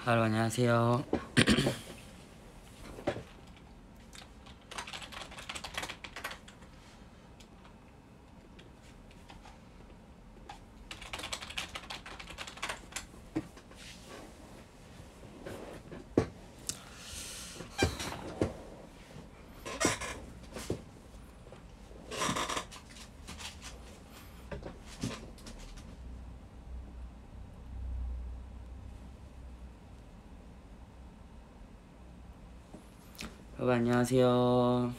하루 안녕하세요. 여러분 안녕하세요.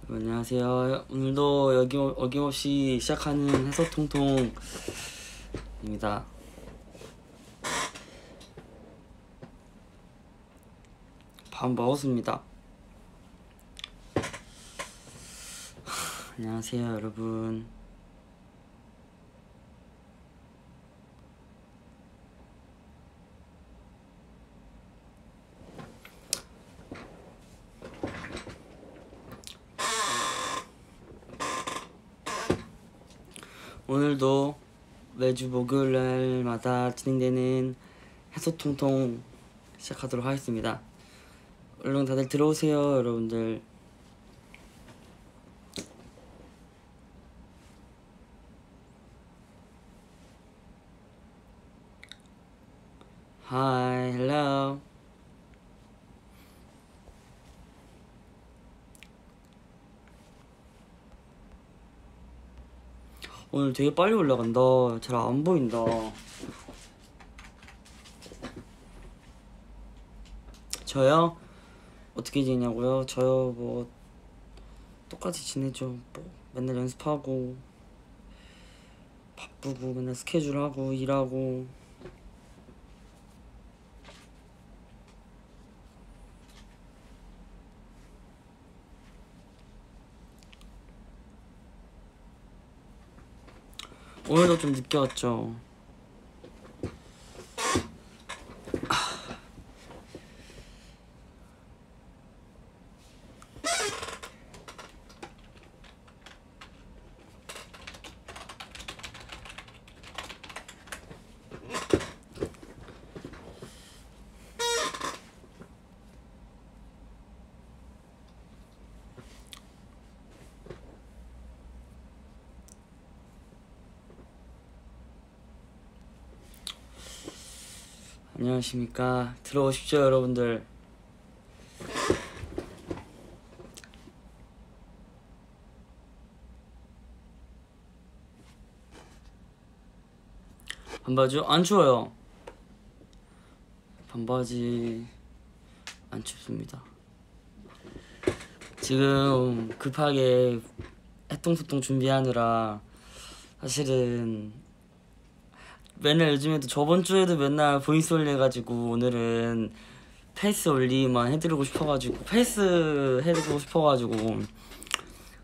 안녕하세요. 오늘도 어김없이 시작하는 해서통통입니다. 밥 먹었습니다. 안녕하세요 여러분. 오늘도 매주 목요일날마다 진행되는 해서통통 시작하도록 하겠습니다. 얼른 다들 들어오세요 여러분들. Hi, hello. 오늘 되게 빨리 올라간다. 잘 안 보인다. 저요? 어떻게 지내냐고요? 저요 뭐 똑같이 지내죠. 뭐 맨날 연습하고 바쁘고 맨날 스케줄하고 일하고. 오늘도 좀 늦게 왔죠. 안녕하십니까. 들어오십시오 여러분들. 반바지 안 추워요. 반바지 안 춥습니다. 지금 급하게 해통소통 준비하느라 사실은 맨날 요즘에도 저번 주에도 맨날 보이스 올려가지고 오늘은 페이스 올리만 해드리고 싶어가지고 페이스 해드리고 싶어가지고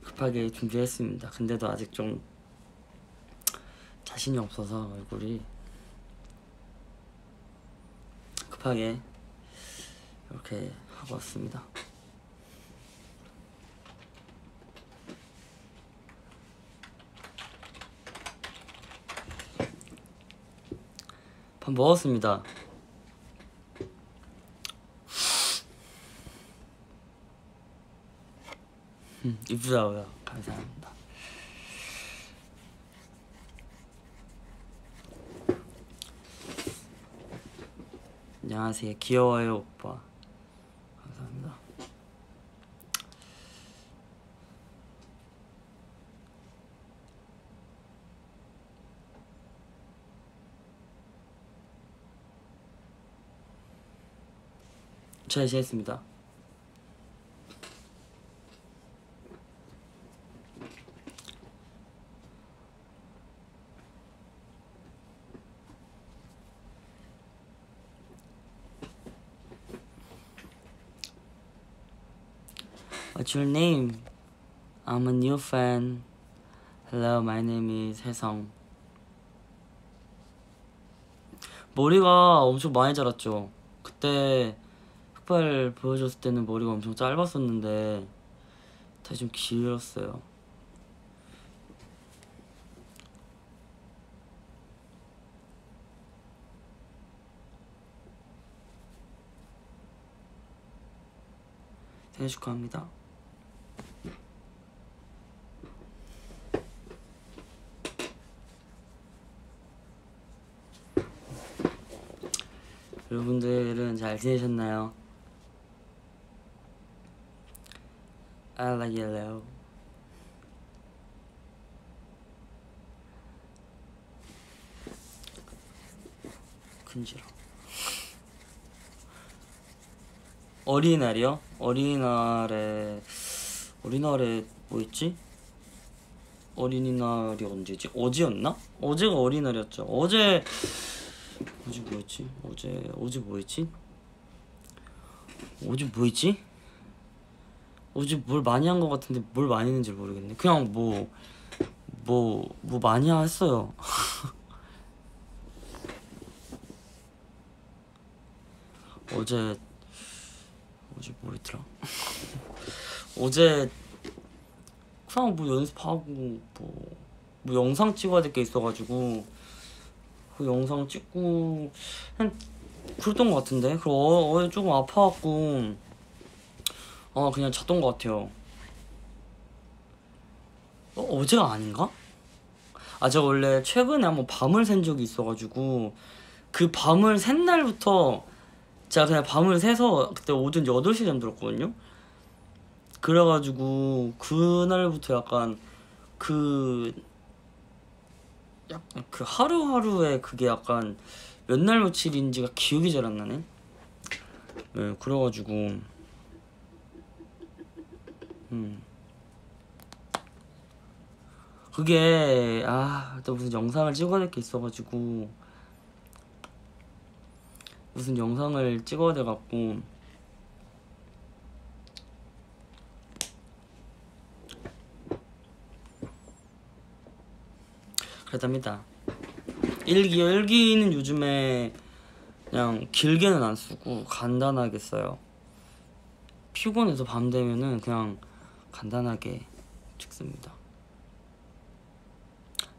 급하게 준비했습니다. 근데도 아직 좀 자신이 없어서 얼굴이 급하게 이렇게 하고 왔습니다. 밥 먹었습니다. 이쁘다고요. 감사합니다. 안녕하세요. 귀여워요 오빠. 감사합니다. 잘 지냈습니다. What's your name? I'm a new fan. Hello, my name is 혜성. 머리가 엄청 많이 자랐죠? 그때 흑발 보여줬을 때는 머리가 엄청 짧았었는데 다시 좀 길었어요. 생일 축하합니다. 여러분들은 잘 지내셨나요? I like yellow. 큰지러. 어린이날이요? 어린이날에 뭐 있지? 어린이날이 언제지? 어제였나? 어제가 어린이날이었죠. 어제 뭐였지? 어제 뭐였지? 어제 뭘 많이 한 것 같은데 뭘 많이 했는지 모르겠네. 그냥 뭐 많이 했어요. 어제 뭐 있더라? 어제 그냥 뭐 연습하고 뭐 영상 찍어야 될 게 있어가지고 그 영상 찍고 그냥 그랬던 것 같은데. 그리고 어제 조금 아파갖고 그냥 잤던 것 같아요. 어제가 아닌가? 제가 원래 최근에 한번 밤을 샌 적이 있어가지고 그 밤을 샌 날부터 제가 그냥 밤을 새서 그때 오전 8시에 잠들었거든요. 그래가지고 그날부터 약간 그 하루하루에 그게 약간 몇 날 며칠인지가 기억이 잘 안 나네. 네, 그래가지고 그게 또 무슨 영상을 찍어야 될 게 있어가지고 무슨 영상을 찍어야 돼갖고 그렇답니다. 일기는 요즘에 그냥 길게는 안 쓰고 간단하게 써요. 피곤해서 밤 되면은 그냥 간단하게 찍습니다.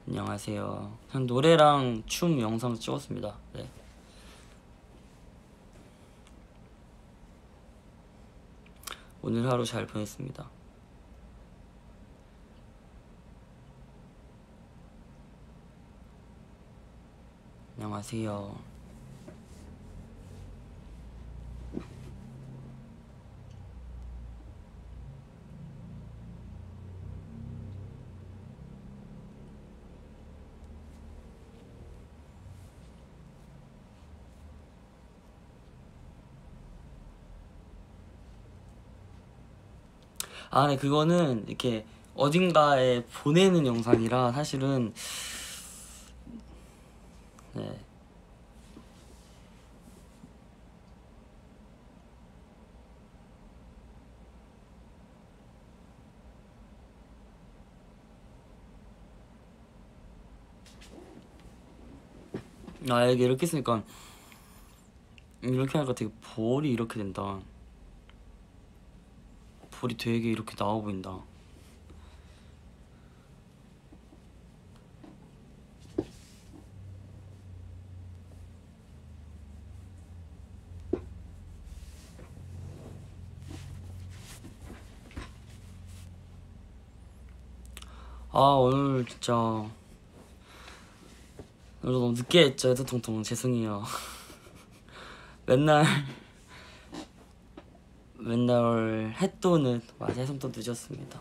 안녕하세요. 그냥 노래랑 춤 영상 찍었습니다. 네. 오늘 하루 잘 보냈습니다. 안녕하세요. 네, 그거는 이렇게 어딘가에 보내는 영상이라 사실은 네. 이게 이렇게 쓰니까 이렇게 하니까 되게 볼이 이렇게 된다. 볼이 되게 이렇게 나와 보인다. 오늘 진짜 오늘 너무 늦게 했죠. 해서통통 죄송해요. 맨날 햇도는 해성도 늦었습니다.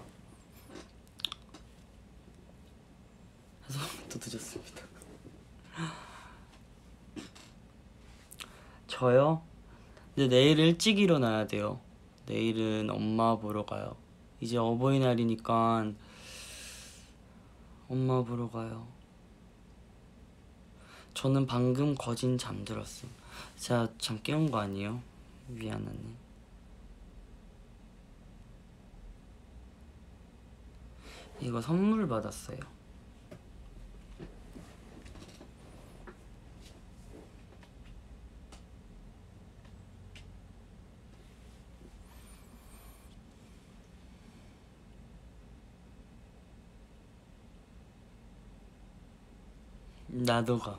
해성도 늦었습니다. 저요? 근데 내일 일찍 일어나야 돼요. 내일은 엄마 보러 가요. 이제 어버이날이니까 엄마 보러 가요. 저는 방금 거진 잠들었음. 제가 잠 깨운 거 아니에요? 미안하네. 이거 선물 받았어요. 나도 가.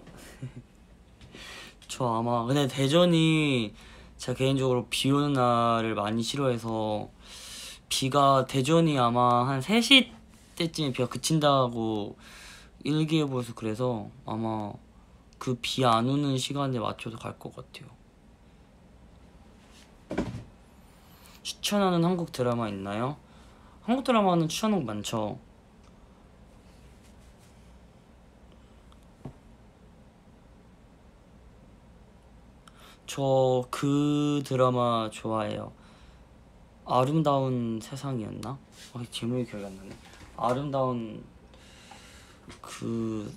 저 아마 근데 대전이 제가 개인적으로 비 오는 날을 많이 싫어해서 비가 대전이 아마 한 3시 때쯤에 비가 그친다고 일기예보에서 그래서 아마 그 비 안 오는 시간에 맞춰서 갈 것 같아요. 추천하는 한국 드라마 있나요? 한국 드라마는 추천하는 거 많죠. 저 그 드라마 좋아해요. 아름다운 세상이었나? 제목이 기억이 안 나네. 아름다운 그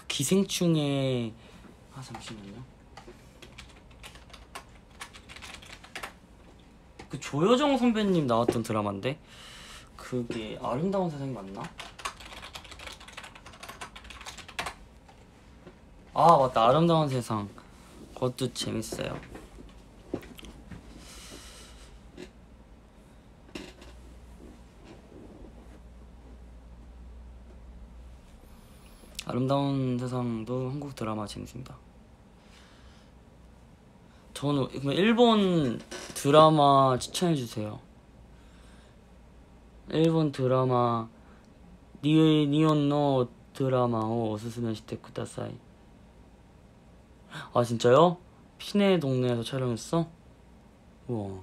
기생충의 잠시만요. 그 조여정 선배님 나왔던 드라마인데 그게 아름다운 세상이 맞나? 아 맞다, 아름다운 세상. 그것도 재밌어요. 아름다운 세상도 한국 드라마 재밌습니다. 저는 일본 드라마 추천해주세요. 일본 드라마 니온노 드라마を おすすめしてください. 아 진짜요? 피네 동네에서 촬영했어? 우와.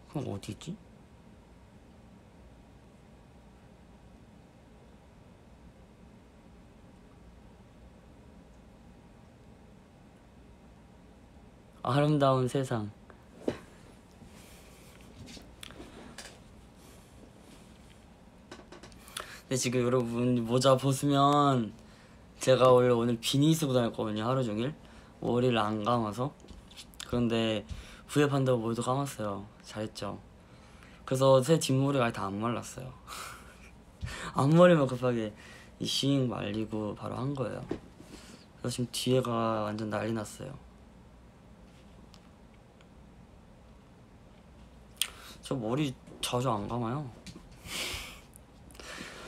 그럼 어디지? 아름다운 세상. 근데 지금 여러분 모자 벗으면 제가 원래 오늘 비니 쓰고 다녔거든요, 하루 종일. 머리를 안 감아서. 그런데 구입한다고 머리도 감았어요. 잘했죠. 그래서 새 뒷머리가 아예 다 안 말랐어요. 앞머리만 급하게 싱 말리고 바로 한 거예요. 그래서 지금 뒤에가 완전 난리 났어요. 저 머리 자주 안 감아요.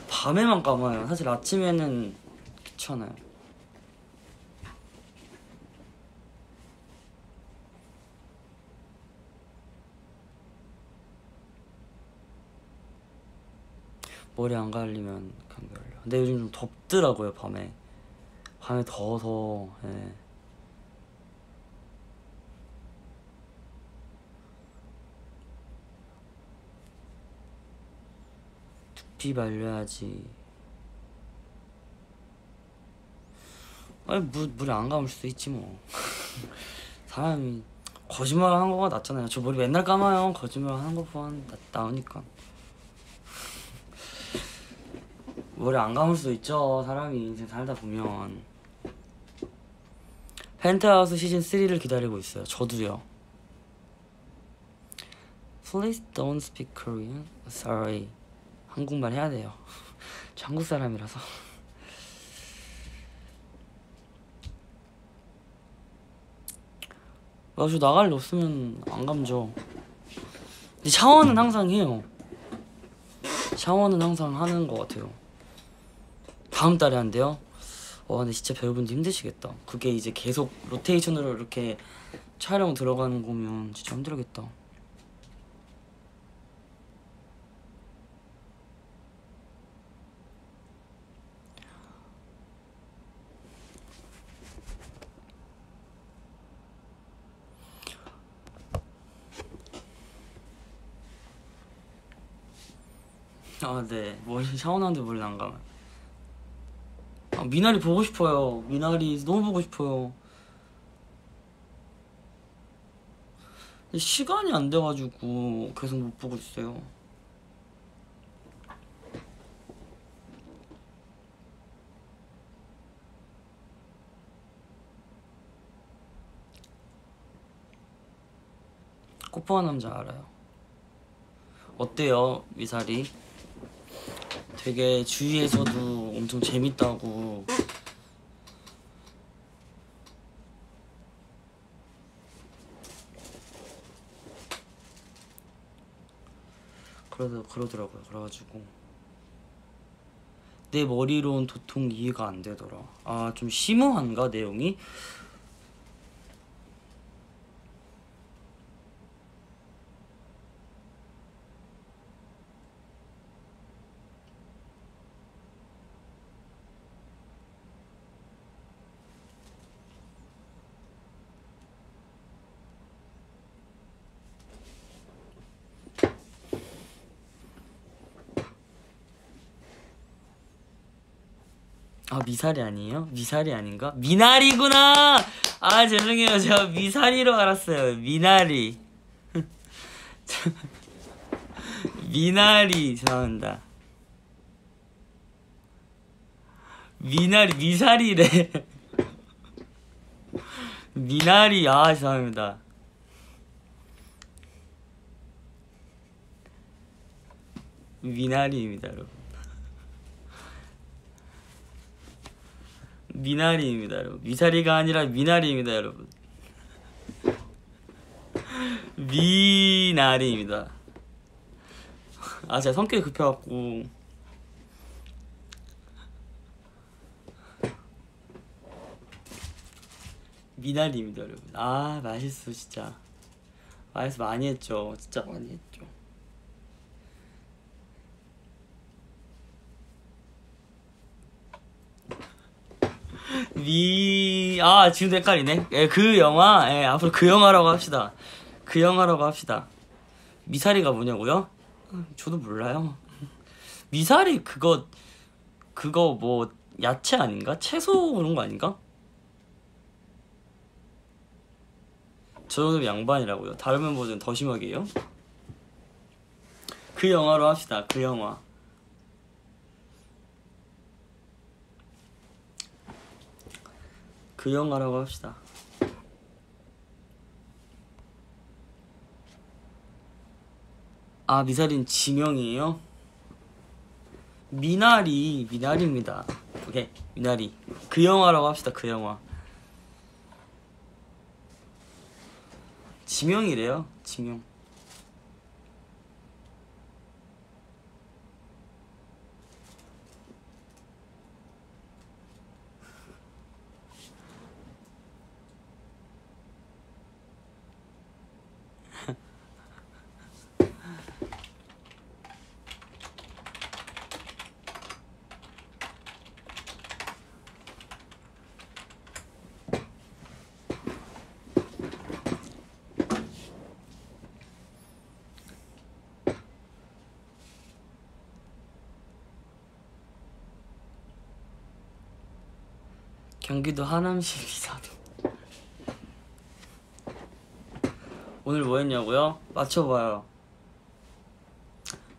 밤에만 감아요. 사실 아침에는 귀찮아요. 머리 안 갈리면 감기 걸려. 근데 요즘 좀 덥더라고요, 밤에 더워서. 예. 두피 말려야지. 아니 물에 안 감을 수도 있지 뭐. 사람이 거짓말 하는 거가 낫잖아요. 저 머리 맨날 감아요. 거짓말 하는 거보다 나으니까. 머리 안 감을 수도 있죠, 사람이 인생 살다 보면. 펜트하우스 시즌 3를 기다리고 있어요. 저도요. Please don't speak Korean. Sorry. 한국말 해야 돼요. 저 한국 사람이라서. 저 나갈 일 없으면 안 감죠. 근데 샤워는 항상 해요. 샤워는 항상 하는 것 같아요. 다음 달에 한대요. 근데 진짜 배우분들 힘드시겠다. 그게 이제 계속 로테이션으로 이렇게 촬영 들어가는 거면 진짜 힘들겠다. 네. 머리 샤워하는데 머리 안 감아요. 미나리 보고 싶어요. 미나리 너무 보고 싶어요. 시간이 안 돼가지고 계속 못 보고 있어요. 꽃봉한 남자 알아요. 어때요 미사리? 되게 주위에서도 엄청 재밌다고. 그러더라고요. 그래가지고 내 머리로는 도통 이해가 안 되더라. 아, 좀 심오한가 내용이? 아, 미사리 아니에요? 미사리 아닌가? 미나리구나! 아, 죄송해요. 제가 미사리로 알았어요. 미나리. 미나리, 죄송합니다. 미사리래. 미나리, 아, 죄송합니다. 미나리입니다, 여러분. 미나리입니다, 여러분. 미사리가 아니라 미나리입니다, 여러분. 미나리입니다. 아, 제가 성격이 급해갖고. 미나리입니다, 여러분. 아, 맛있어, 진짜. 맛있어, 많이 했죠. 진짜 많이 했죠. 아, 지금도 헷갈리네. 예, 그 영화, 예, 앞으로 그 영화라고 합시다. 그 영화라고 합시다. 미사리가 뭐냐고요? 저도 몰라요. 미사리 그거 뭐 야채 아닌가? 채소 그런 거 아닌가? 저는 양반이라고요. 다른 멤버들은 더 심하게 해요. 그 영화로 합시다. 그 영화. 그 영화라고 합시다. 아, 미사리는 지명이에요? 미나리입니다. 오케이, 미나리. 그 영화라고 합시다. 그 영화. 지명이래요. 지명. 경기도 하남시 비사도. 오늘 뭐 했냐고요? 맞춰봐요.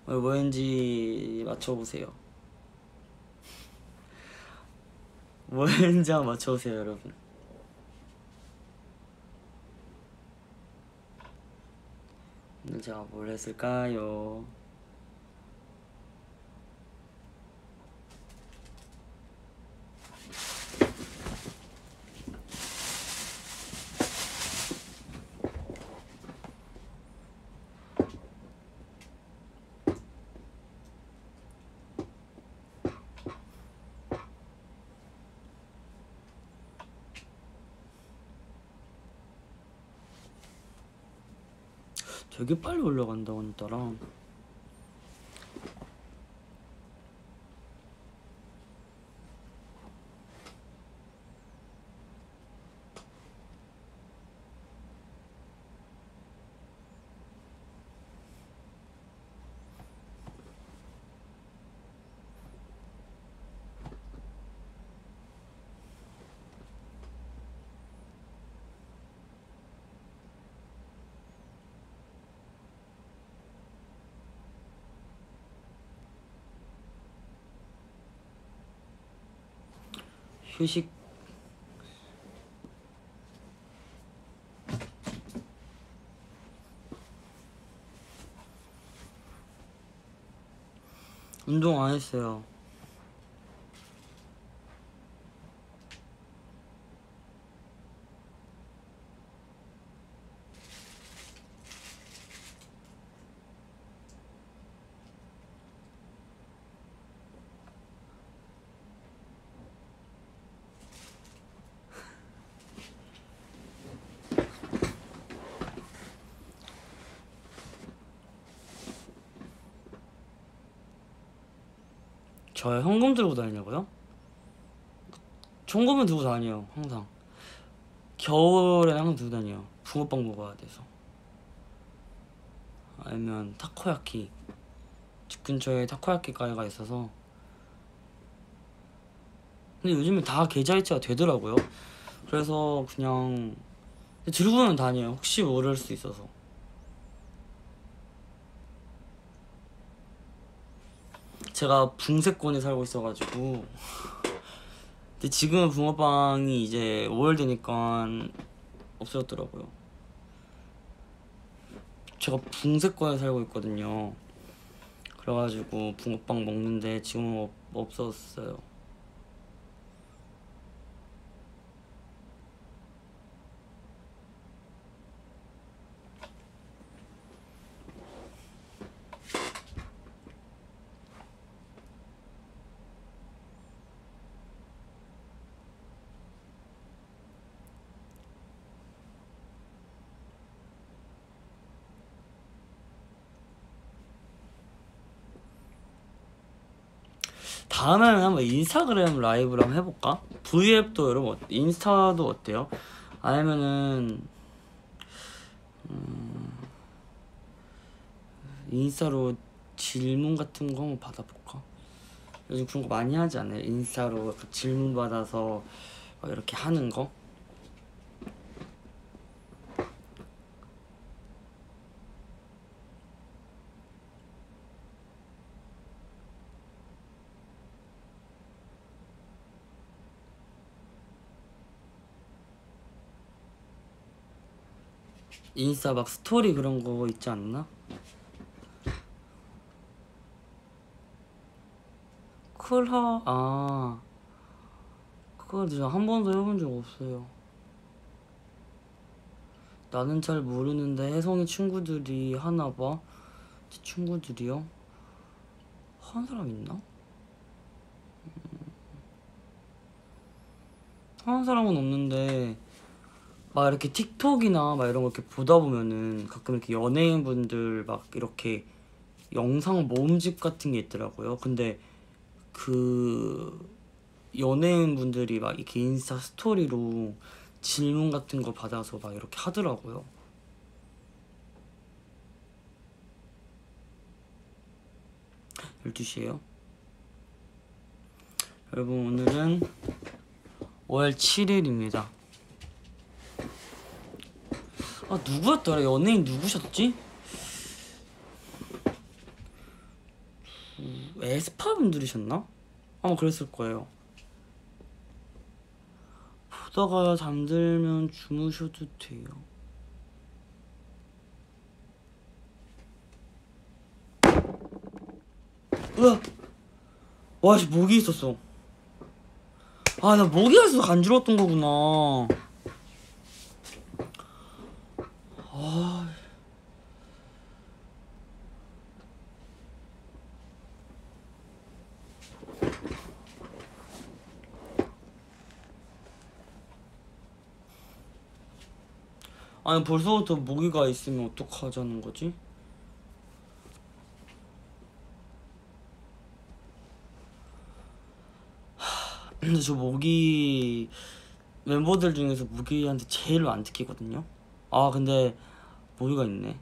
오늘 뭐 했는지 맞춰보세요. 뭐 했는지 한번 맞춰보세요, 여러분. 오늘 제가 뭘 했을까요? 되게 빨리 올라간다 오늘따라. 휴식. 운동 안 했어요. 저 현금 들고 다니냐고요? 현금은 들고 다녀요 항상. 겨울에는 항상 들고 다녀요. 붕어빵 먹어야 돼서. 아니면 타코야키, 집 근처에 타코야키 가게가 있어서. 근데 요즘에 다 계좌 이체가 되더라고요. 그래서 그냥 들고는 다녀요. 혹시 모를 수 있어서. 제가 붕세권에 살고 있어가지고. 근데 지금은 붕어빵이 이제 5월 되니까 없어졌더라고요. 제가 붕세권에 살고 있거든요. 그래가지고 붕어빵 먹는데 지금은 없어졌어요. 다음에는 한번 인스타그램 라이브를 한번 해볼까? V앱도 여러분 인스타도 어때요? 아니면은 인스타로 질문 같은 거 한번 받아볼까? 요즘 그런 거 많이 하지 않아요? 인스타로 질문 받아서 막 이렇게 하는 거? 인스타 막 스토리 그런 거 있지 않나? 그걸 제가 한 번도 해본 적 없어요. 나는 잘 모르는데 혜성이 친구들이 하나봐. 제 친구들이요? 하는 사람 있나? 하는 사람은 없는데 막 이렇게 틱톡이나 막 이런 거 이렇게 보다 보면은 가끔 이렇게 연예인분들 막 이렇게 영상 모음집 같은 게 있더라고요. 근데 그 연예인분들이 막 이렇게 인스타 스토리로 질문 같은 거 받아서 막 이렇게 하더라고요. 12시에요? 여러분 오늘은 5월 7일입니다. 아 누구였더라? 연예인 누구셨지? 에스파 분들이셨나? 아마 그랬을 거예요. 보다가 잠들면 주무셔도 돼요. 으아! 와, 씨, 모기 있었어. 아, 나 모기가 있어서 간지러웠던 거구나. 아, 아니 벌써부터 모기가 있으면 어떡하자는 거지? 근데 저 모기 멤버들 중에서 모기한테 제일 안 듣기거든요. 아 근데 모기가 있네.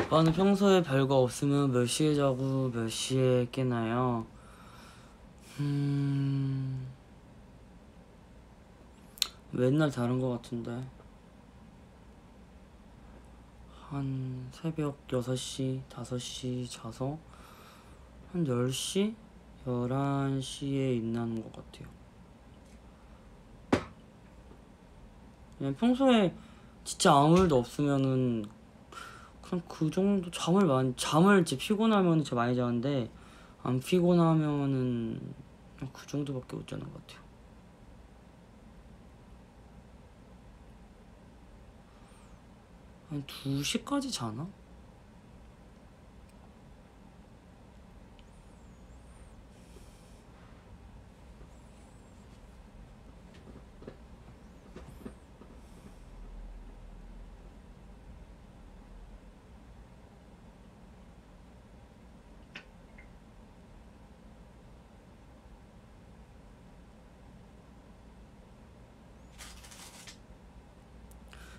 오빠는 평소에 별거 없으면 몇 시에 자고 몇 시에 깨나요? 맨날 다른 거 같은데 한 새벽 6시, 5시 자서 한 10시? 11시에 일어나는 것 같아요. 그냥 평소에 진짜 아무 일도 없으면은 그냥 그 정도 잠을 이제 피곤하면 진짜 많이 자는데 안 피곤하면은 그냥 그 정도밖에 못 자는 것 같아요. 한 2시까지 자나?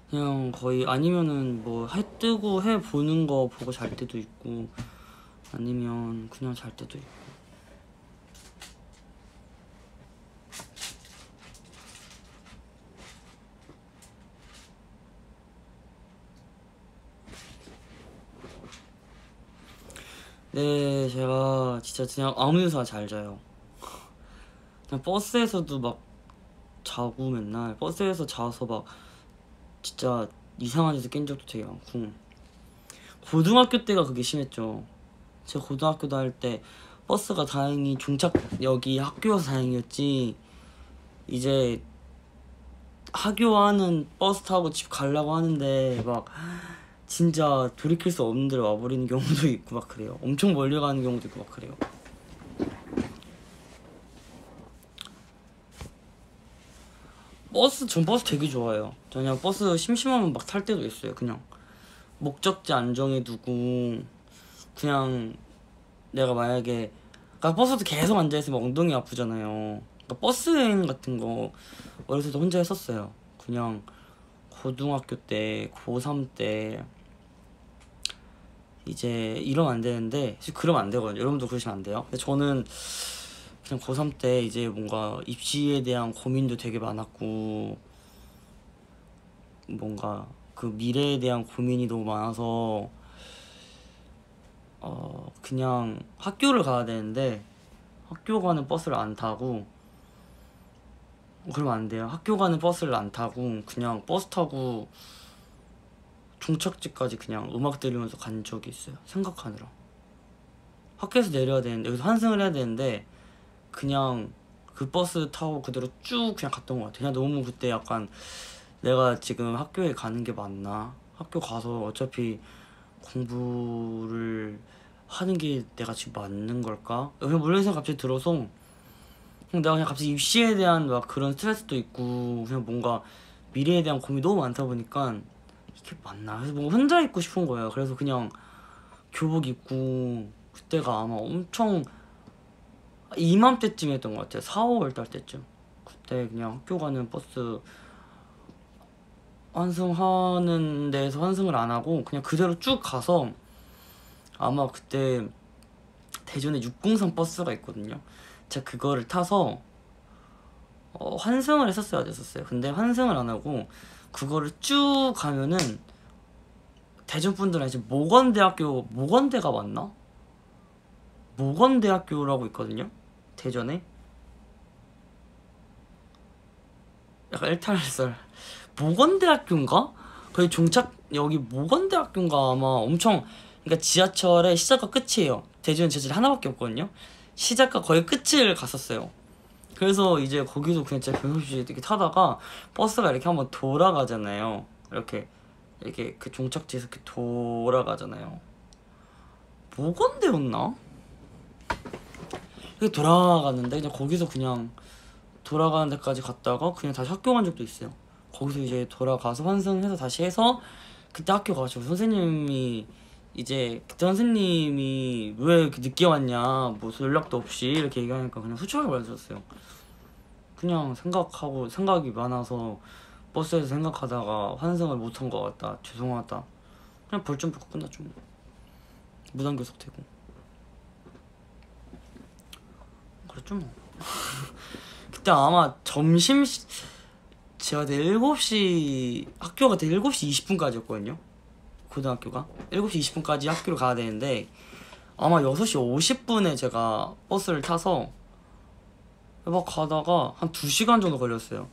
그냥 거의 아니면은 뭐 해 뜨고 해 보는 거 보고 잘 때도 있고 아니면 그냥 잘 때도 있고. 네, 제가 진짜 그냥 아무 데서나 잘 자요. 그냥 버스에서도 막 자고 맨날 버스에서 자서 막 진짜 이상한 데서 깬 적도 되게 많고 고등학교 때가 그게 심했죠. 제가 고등학교 다닐 때 버스가 다행히 종착역이 학교여서 다행이었지 이제 하교하는 버스 타고 집 가려고 하는데 막 진짜 돌이킬 수 없는 데로 와버리는 경우도 있고 막 그래요. 엄청 멀리 가는 경우도 있고 막 그래요. 전 버스 되게 좋아해요. 저 그냥 버스 심심하면 막 탈 때도 있어요. 그냥 목적지 안 정해두고 그냥 내가 만약에 그러니까 버스도 계속 앉아있으면 엉덩이 아프잖아요. 그러니까 버스 여행 같은 거 어렸을 때 혼자 했었어요. 그냥 고등학교 때 고3 때 이제 이러면 안 되는데 그러면 안 되거든요. 여러분도 그러시면 안 돼요. 근데 저는 그냥 고3 때 이제 뭔가 입시에 대한 고민도 되게 많았고 뭔가 그 미래에 대한 고민이 너무 많아서 그냥 학교를 가야 되는데 학교 가는 버스를 안 타고 그러면 안 돼요. 학교 가는 버스를 안 타고 그냥 버스 타고 종착지까지 그냥 음악 들으면서 간 적이 있어요. 생각하느라. 학교에서 내려야 되는데 여기서 환승을 해야 되는데 그냥 그 버스 타고 그대로 쭉 그냥 갔던 것 같아요. 그냥 너무 그때 약간 내가 지금 학교에 가는 게 맞나? 학교 가서 어차피 공부를 하는 게 내가 지금 맞는 걸까? 그냥 물론 생각 갑자기 들어서 그냥 내가 그냥 갑자기 입시에 대한 막 그런 스트레스도 있고 그냥 뭔가 미래에 대한 고민이 너무 많다 보니까 이게 맞나? 그래서 뭔가 혼자 있고 싶은 거예요. 그래서 그냥 교복 입고 그때가 아마 엄청 이맘때쯤 했던 것 같아요. 4, 5월달 때쯤. 그때 그냥 학교 가는 버스 환승하는 데에서 환승을 안 하고 그냥 그대로 쭉 가서 아마 그때 대전에 603 버스가 있거든요. 제가 그거를 타서 환승을 했었어야 됐었어요. 근데 환승을 안 하고 그거를 쭉 가면은 대전 분들은 이제 모건대가 맞나? 모건대학교라고 있거든요. 대전에 약간 일탈설 모건대학교인가? 거의 여기 모건대학교인가 아마 엄청 그러니까 지하철의 시작과 끝이에요. 대전 지하철이 하나밖에 없거든요. 시작과 거의 끝을 갔었어요. 그래서 이제 거기서 그냥 진짜 변호씨 이렇게 타다가 버스가 이렇게 한번 돌아가잖아요. 이렇게 그 종착지에서 이렇게 돌아가잖아요. 모건대였나? 이렇게 돌아가는데 그냥 거기서 그냥 돌아가는 데까지 갔다가 그냥 다시 학교 간 적도 있어요. 거기서 이제 돌아가서 환승해서 다시 해서 그때 학교 가가지고 선생님이 이제 그때 선생님이 왜 이렇게 늦게 왔냐 뭐 연락도 없이 이렇게 얘기하니까 그냥 솔직하게 말해줬어요. 그냥 생각이 많아서 버스에서 생각하다가 환승을 못한 것 같다, 죄송하다, 그냥 벌 좀 받고 끝났죠 뭐. 무단교섭 되고 그랬죠 뭐. 그때 아마 제가 그때 7시 학교가 그때 7시 20분까지였거든요 고등학교가 7시 20분까지 학교를 가야 되는데 아마 6시 50분에 제가 버스를 타서 막 가다가 한 2시간 정도 걸렸어요.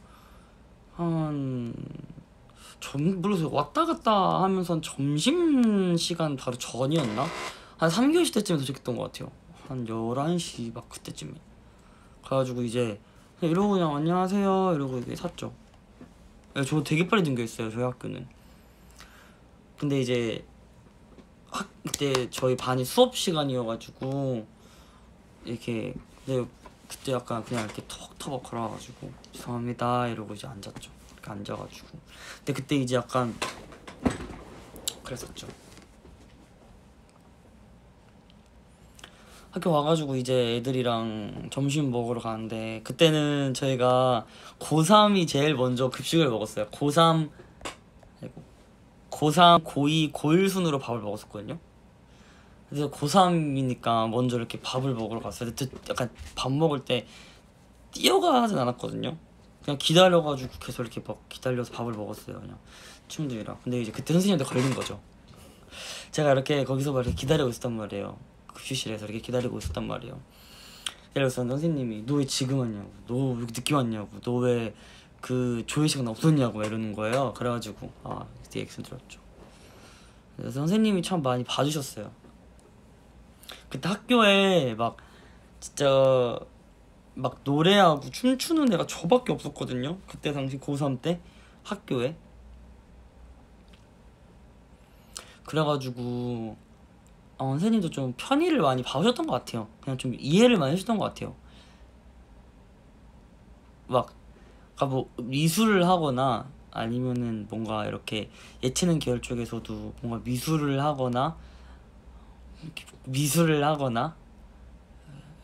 모르겠어요. 왔다 갔다 하면서 점심시간 바로 전이었나? 한 3교시 때쯤에 도착했던 것 같아요. 한 11시 막 그때쯤에. 그래가지고 이제 이러고 그냥 안녕하세요 이러고 이렇게 샀죠. 저 되게 빨리 등교했어요 저희 학교는. 근데 이제 그때 저희 반이 수업 시간이어가지고 이렇게 그때 약간 그냥 이렇게 턱턱 걸어가지고 죄송합니다 이러고 이제 앉았죠. 이렇게 앉아가지고. 근데 그때 이제 약간 그랬었죠. 학교 와가지고 이제 애들이랑 점심 먹으러 가는데 그때는 저희가 고3이 제일 먼저 급식을 먹었어요. 고3, 고2, 고1 순으로 밥을 먹었었거든요. 그래서 고3이니까 먼저 이렇게 밥을 먹으러 갔어요. 그때 약간 밥 먹을 때 뛰어가진 않았거든요. 그냥 기다려가지고 계속 이렇게 막 기다려서 밥을 먹었어요. 그냥 친구들이랑. 근데 이제 그때 선생님한테 걸린 거죠. 제가 이렇게 거기서 막 이렇게 기다리고 있었단 말이에요. 급식실에서 이렇게 기다리고 있었단 말이에요. 그래서 선생님이 너 왜 지금 왔냐고, 너 왜 이렇게 늦게 왔냐고, 너 왜 그 조회 시간 없었냐고 이러는 거예요. 그래가지고 그때 액션 들었죠. 그래서 선생님이 참 많이 봐주셨어요. 그때 학교에 막 진짜 막 노래하고 춤추는 애가 저밖에 없었거든요. 그때 당시 고3 때 학교에. 그래가지고 선생님도 좀 편의를 많이 봐주셨던 것 같아요. 그냥 좀 이해를 많이 해주셨던 것 같아요. 막 뭐 미술을 하거나 아니면은 뭔가 이렇게 예체능 계열 쪽에서도 뭔가 미술을 하거나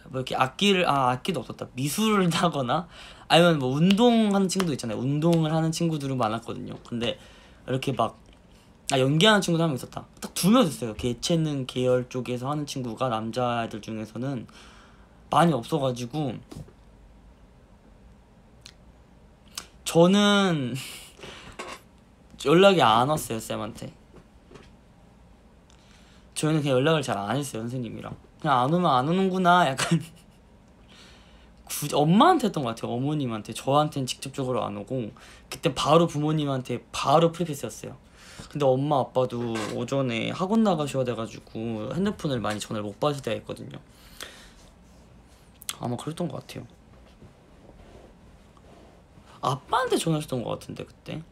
뭐 이렇게 악기도 없었다. 미술을 하거나 아니면 뭐 운동하는 친구도 있잖아요. 운동을 하는 친구들은 많았거든요. 근데 이렇게 막 연기하는 친구도 한 명 있었다. 딱 2명 있었어요. 예체능 계열 쪽에서 하는 친구가 남자애들 중에서는 많이 없어가지고 저는 연락이 안 왔어요. 쌤한테. 저희는 그냥 연락을 잘 안 했어요. 선생님이랑 그냥 안 오면 안 오는구나 약간 굳이 엄마한테 했던 것 같아요. 어머님한테. 저한테는 직접적으로 안 오고 그때 바로 부모님한테 바로 프리패스였어요. 근데 엄마 아빠도 오전에 학원 나가셔야 돼가지고 핸드폰을 많이 전화를 못 받을 때가 있거든요. 아마 그랬던 것 같아요. 아빠한테 전화하셨던 것 같은데 그때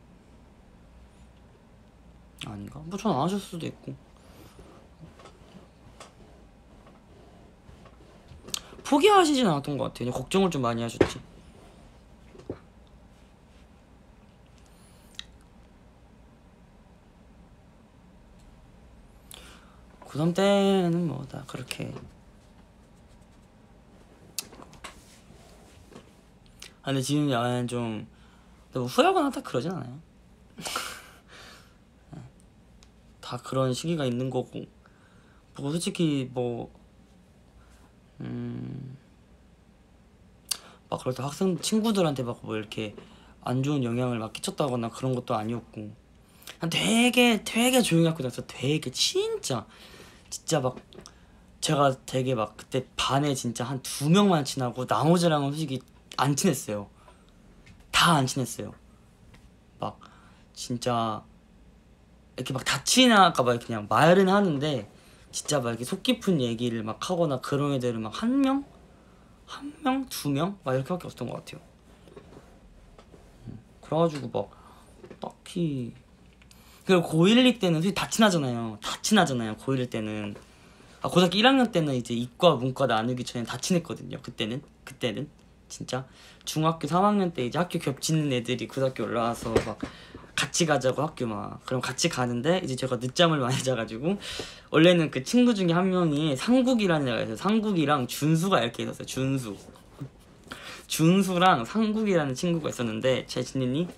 아닌가? 뭐 전화 안 하셨을 수도 있고. 포기하시진 않았던 것 같아요. 그냥 걱정을 좀 많이 하셨지. 고3 때는 뭐 다 그렇게. 근데 지금 약간 좀 뭐 후회하거나 다 그러진 않아요. 다 그런 시기가 있는 거고 뭐 솔직히 막 그럴 때 학생 친구들한테 막 뭐 이렇게 안 좋은 영향을 막 끼쳤다거나 그런 것도 아니었고 되게 조용히 학교 다녔어. 되게 진짜 막 제가 되게 막 그때 반에 진짜 한 2명만 친하고 나머지랑은 솔직히 안 친했어요. 다 안 친했어요. 막 진짜 이렇게 막 다치나까봐 그냥 말은 하는데 진짜 막 이렇게 속 깊은 얘기를 막 하거나 그런 애들은 막 1명? 2명? 막 이렇게밖에 없었던 것 같아요. 그래가지고 막 딱히. 그리고 고1, 2 때는 솔직히 다 친하잖아요. 고1 때는. 고등학교 1학년 때는 이제 이과 문과 나누기 전에 다 친했거든요. 그때는 진짜 중학교 3학년 때 이제 학교 겹치는 애들이 고등학교 올라와서 막 같이 가자고 학교 막 그럼 같이 가는데 이제 제가 늦잠을 많이 자가지고 원래는 그 친구 중에 한 명이 상국이라는 애가 있어요. 상국이랑 준수가 이렇게 있었어요. 준수랑 상국이라는 친구가 있었는데 제 지인이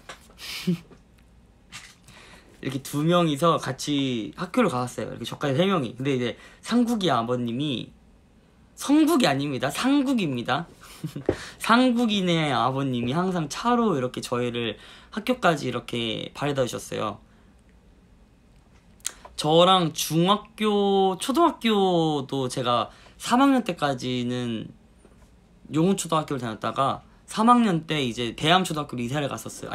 이렇게 두 명이서 같이 학교를 갔어요. 이렇게 저까지 세 명이. 근데 이제 상국이 아버님이, 성국이 아닙니다. 상국입니다. 상국이네 아버님이 항상 차로 이렇게 저희를 학교까지 이렇게 바래다 주셨어요. 저랑 중학교, 초등학교도 제가 3학년 때까지는 용훈초등학교를 다녔다가 3학년 때 이제 대암초등학교로 이사를 갔었어요.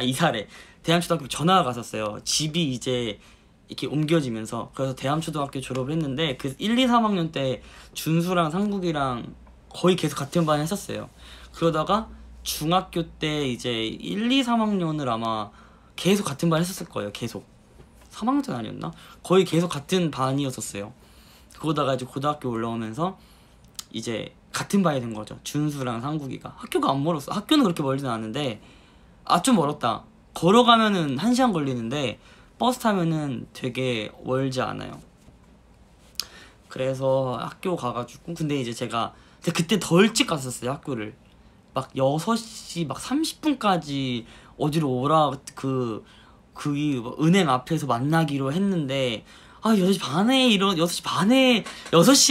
대암초등학교로 전학을 갔었어요. 집이 이제 이렇게 옮겨지면서. 그래서 대암초등학교 졸업을 했는데 그 1, 2, 3학년 때 준수랑 상국이랑 거의 계속 같은 반 했었어요. 그러다가 중학교 때 이제 1, 2, 3학년을 아마 계속 같은 반 했었을 거예요. 계속 3학년 때는 아니었나? 거의 계속 같은 반이었었어요. 그러다가 이제 고등학교 올라오면서 이제 같은 반이 된 거죠. 준수랑 상국이가. 학교가 안 멀었어. 학교는 그렇게 멀진 않은데 좀 멀었다. 걸어가면은 1시간 걸리는데 버스 타면은 되게 멀지 않아요. 그래서 학교 가가지고, 근데 이제 제가 그때 더 일찍 갔었어요. 학교를 막 6시 막 30분까지 어디로 오라, 은행 앞에서 만나기로 했는데 6시 반에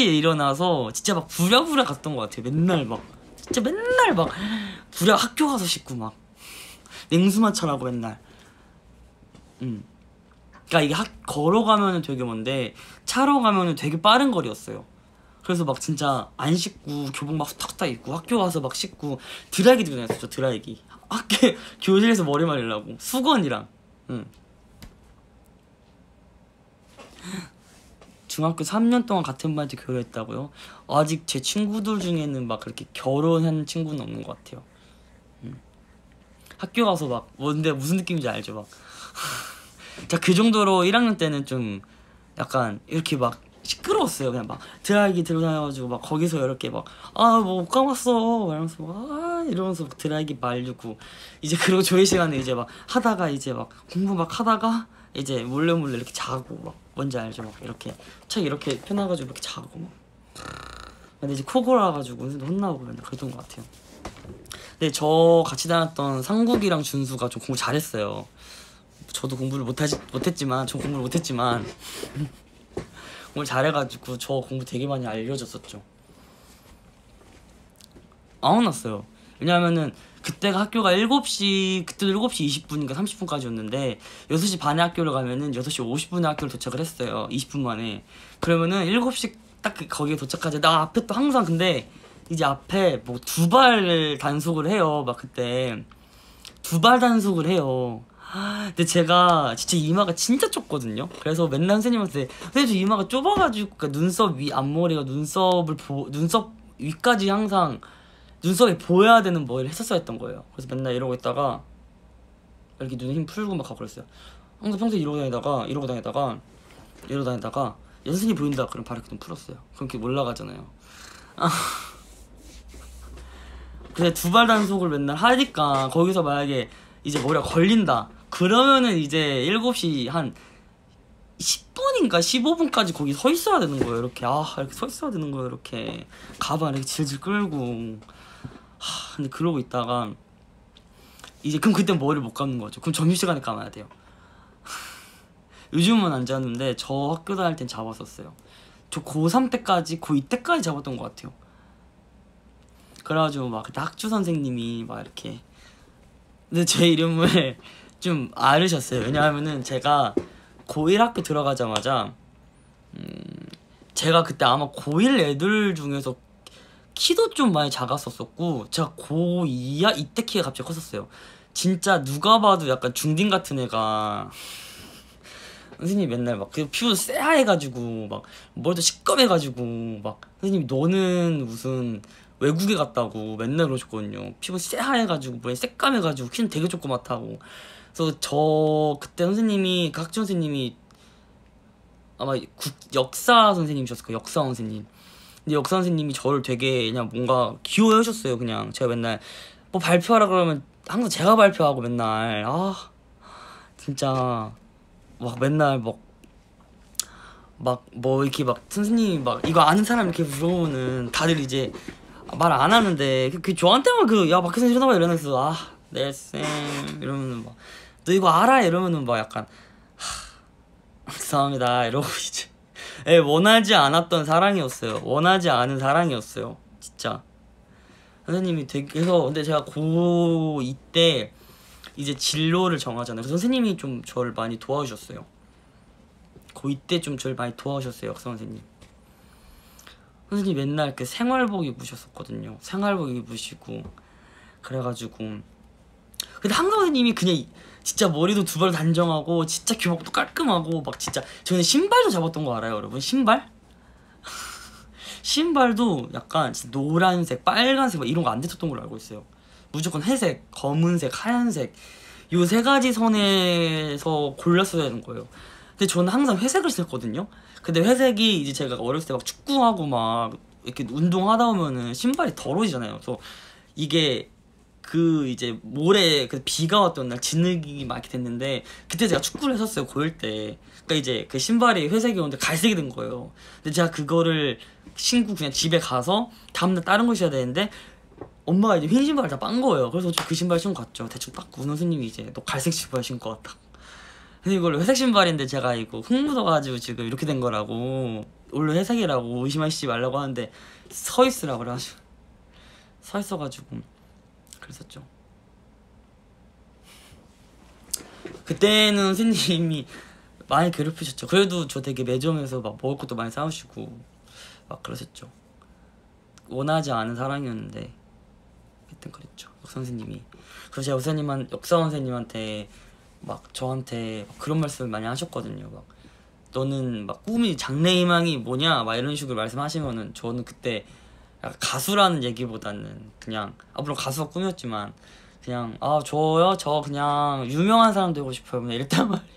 일어나서 진짜 막 부랴부랴 갔던 것 같아요. 맨날 막 진짜 맨날 막 부랴 학교 가서 씻고 막 냉수마찰하고 맨날. 그러니까 이게 걸어가면은 되게 먼데 차로 가면은 되게 빠른 거리였어요. 그래서 막 진짜 안 씻고 교복 막 탁탁 입고 학교 가서 막 씻고 드라이기도 다녔었죠. 드라이기. 학교 교실에서 머리 말리려고 수건이랑. 중학교 3년 동안 같은 반에서 교류했다고요? 아직 제 친구들 중에는 막 그렇게 결혼한 친구는 없는 것 같아요. 학교 가서 막 뭔데 무슨 느낌인지 알죠? 막 자, 그 정도로 1학년 때는 좀 약간 이렇게 막 시끄러웠어요. 그냥 막 드라이기 들고 다녀가지고 막 거기서 이렇게 막 뭐 못 감았어 이러면서 이러면서 막 드라이기 말리고, 이제 그리고 조회 시간에 이제 막 하다가 이제 막 공부 막 하다가 이제 몰래 이렇게 자고, 막 뭔지 알죠? 막 이렇게 책 이렇게 펴놔가지고 이렇게 자고 막. 근데 이제 코 골아가지고 선생님 혼나고 맨날 그랬던 것 같아요. 근데 저 같이 다녔던 상국이랑 준수가 좀 공부 잘했어요. 저도 공부를 못했지만 공부를 잘해가지고 저 공부 되게 많이 알려줬었죠. 안 혼났어요. 왜냐하면은 그때가 학교가 7시, 그때도 7시 20분인가 30분까지였는데 6시 반에 학교를 가면은 6시 50분에 학교를 도착을 했어요. 20분 만에. 그러면은 7시 딱 거기에 도착하자. 나 앞에 또 항상 근데 이제 앞에 뭐 2발 단속을 해요. 막 그때 2발 단속을 해요. 근데 제가 진짜 이마가 진짜 좁거든요. 그래서 맨날 선생님한테 선생님 저 이마가 좁아가지고, 그러니까 눈썹 위 앞머리가 눈썹 위까지 항상 눈썹이 보여야 되는 머리를 했었어야 했던 거예요. 그래서 맨날 이러고 있다가 이렇게 눈에 힘 풀고 막 가고 그랬어요. 항상 평소에 이러고 다니다가 선생님 보인다 그럼 바로 이렇게 눈 풀었어요. 그럼 이렇게 올라가잖아요. 그래서 2발 단속을 맨날 하니까 거기서 만약에 이제 머리가 걸린다 그러면은 이제 7시 한 10분인가 15분까지 거기 서 있어야 되는 거예요. 이렇게 이렇게 서 있어야 되는 거예요. 이렇게 가방 이렇게 질질 끌고. 근데 그러고 있다가 이제 그럼 그때 머리를 못 감는 거죠. 그럼 점심시간에 감아야 돼요. 요즘은 안 잡는데 저 학교 다닐 땐 잡았었어요. 저 고3 때까지 고2 때까지 잡았던 것 같아요. 그래가지고 막 그때 학주 선생님이 막 이렇게, 근데 제 이름을 좀 알으셨어요. 왜냐하면은 제가 고1 학교 들어가자마자 제가 그때 아마 고1 애들 중에서 키도 좀 많이 작았었고, 제가 고2야 이때 키가 갑자기 컸었어요. 진짜 누가 봐도 약간 중딩 같은 애가 선생님이 맨날 막 그 피부 쎄해가지고 막 머리도 시꺼매가지고 막 선생님이 너는 무슨 외국에 갔다고 맨날 그러셨거든요. 피부 쎄해가지고 머리 새까매가지고 키는 되게 조그맣다고. 그래서 저 그때 선생님이, 그 학교 선생님이 아마 역사 선생님이셨을 거예요. 역사 선생님. 근데 역사 선생님이 저를 되게 그냥 뭔가 귀여워해 주셨어요. 그냥 제가 맨날 뭐 발표하라 그러면 항상 제가 발표하고 맨날 진짜 막 맨날 막 뭐 이렇게 막 선생님이 막 이거 아는 사람 이렇게 물어보면은 다들 이제 말 안 하는데 저한테만 야 박혜선 일어나봐 이러면서 네 쌤 이러면은 막 너 이거 알아 이러면은 막 약간 죄송합니다 이러고 이제 예, 원하지 않았던 사랑이었어요. 원하지 않은 사랑이었어요 진짜. 선생님이 되게 해서 근데 제가 고2 때 이제 진로를 정하잖아요. 그래서 선생님이 좀 저를 많이 도와주셨어요. 고2 때 좀 저를 많이 도와주셨어요. 역사 선생님. 선생님 맨날 그 생활복 입으셨었거든요. 생활복 입으시고 그래가지고 근데 항상 선생님이 그냥 진짜 머리도 두 발 단정하고 진짜 교복도 깔끔하고 막 진짜 저는 신발도 잡았던 거 알아요 여러분? 신발? 신발도 약간 진짜 노란색, 빨간색 막 이런 거 안 됐었던 걸로 알고 있어요. 무조건 회색, 검은색, 하얀색 요 세 가지 선에서 골랐어야 되는 거예요. 근데 저는 항상 회색을 썼거든요. 근데 회색이 이제 제가 어렸을 때 막 축구하고 막 이렇게 운동하다 보면은 신발이 더러워지잖아요. 그래서 이게 그 이제 모레 그 비가 왔던 날 진흙이 막 이렇게 됐는데 그때 제가 축구를 했었어요 고1 때. 그러니까 이제 그 신발이 회색이었는데 갈색이 된 거예요. 근데 제가 그거를 신고 그냥 집에 가서 다음날 다른 거 신어야 되는데 엄마가 이제 흰 신발을 다 빤 거예요. 그래서 저 그 신발 신고 갔죠. 대충 딱 선생님이 이제 너 갈색 신발 신고 왔다. 근데 이걸 회색 신발인데 제가 이거 흙 묻어가지고 지금 이렇게 된 거라고 원래 회색이라고 의심하시지 말라고 하는데 서 있으라고 그래가지고 서 있어가지고 그랬었죠. 그때는 선생님이 많이 괴롭히셨죠. 그래도 저 되게 매점에서 막 먹을 것도 많이 사오시고 막 그러셨죠. 원하지 않은 사랑이었는데 하여튼 그랬죠. 역사 선생님이. 그래서 제가 역사 선생님한테 막 저한테 막 그런 말씀을 많이 하셨거든요. 막 너는 막 꿈이 장래희망이 뭐냐 막 이런 식으로 말씀하시면은 저는 그때 약간 가수라는 얘기보다는 그냥 물론 가수가 꿈이었지만 그냥 저요? 저 그냥 유명한 사람 되고 싶어요 그냥 이랬단 말이에요.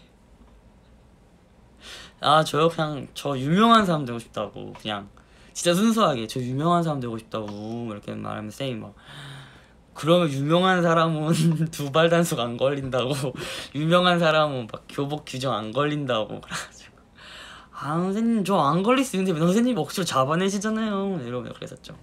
저요? 그냥 저 유명한 사람 되고 싶다고 그냥 진짜 순수하게 저 유명한 사람 되고 싶다고 이렇게 말하면 쌤이 막 그러면 유명한 사람은 두발 단속 안 걸린다고 유명한 사람은 막 교복 규정 안 걸린다고 그래가지고 선생님 저 안 걸릴 수 있는데 선생님 억지로 잡아내시잖아요 이러면 그랬었죠.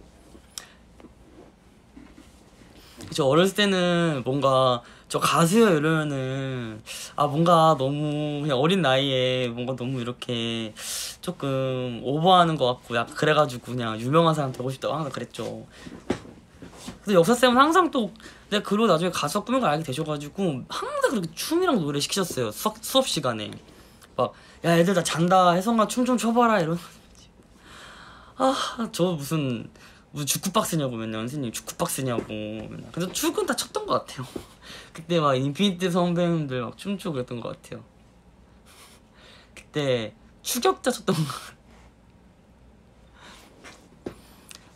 저 어렸을 때는 뭔가 저 가수요 이러면은 뭔가 너무 그냥 어린 나이에 뭔가 너무 이렇게 조금 오버하는 것 같고 약간 그래가지고 그냥 유명한 사람 되고 싶다고 항상 그랬죠. 그래서 역사쌤은 항상 또 내가 그러고 나중에 가수가 꿈인 걸 알게 되셔가지고 항상 그렇게 춤이랑 노래 시키셨어요. 수업 시간에 막 야 애들 다 잔다 혜성아 춤 좀 춰봐라 이런. 저 무슨 주쿠박스냐고 맨날 선생님 주쿠박스냐고 맨날. 그래서 춤은 다 췄던 것 같아요. 그때 막 인피니트 선배님들 막 춤추고 그랬던 것 같아요. 그때 추격자 췄던 것 같아요.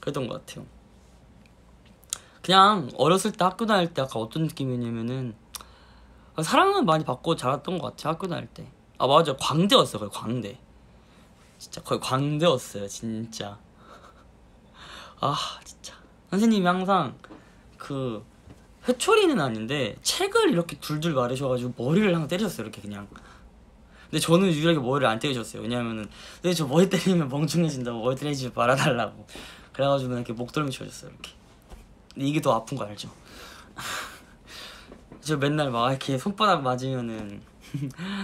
그랬던 것 같아요. 그냥 어렸을 때 학교 다닐 때 약간 어떤 느낌이냐면은 사랑은 많이 받고 자랐던 것 같아요. 학교 다닐 때. 맞아 광대였어요. 거의 광대. 진짜 거의 광대였어요 진짜. 진짜 선생님이 항상 그 회초리는 아닌데 책을 이렇게 둘둘 말으셔가지고 머리를 항상 때리셨어요 이렇게 그냥. 근데 저는 유일하게 머리를 안 때리셨어요. 왜냐면은 근데 저 머리 때리면 멍청해진다고 머리 때리지 말아달라고 그래가지고 이렇게 목덜미 쳐줬어요 이렇게. 근데 이게 더 아픈 거 알죠? 저 맨날 막 이렇게 손바닥 맞으면은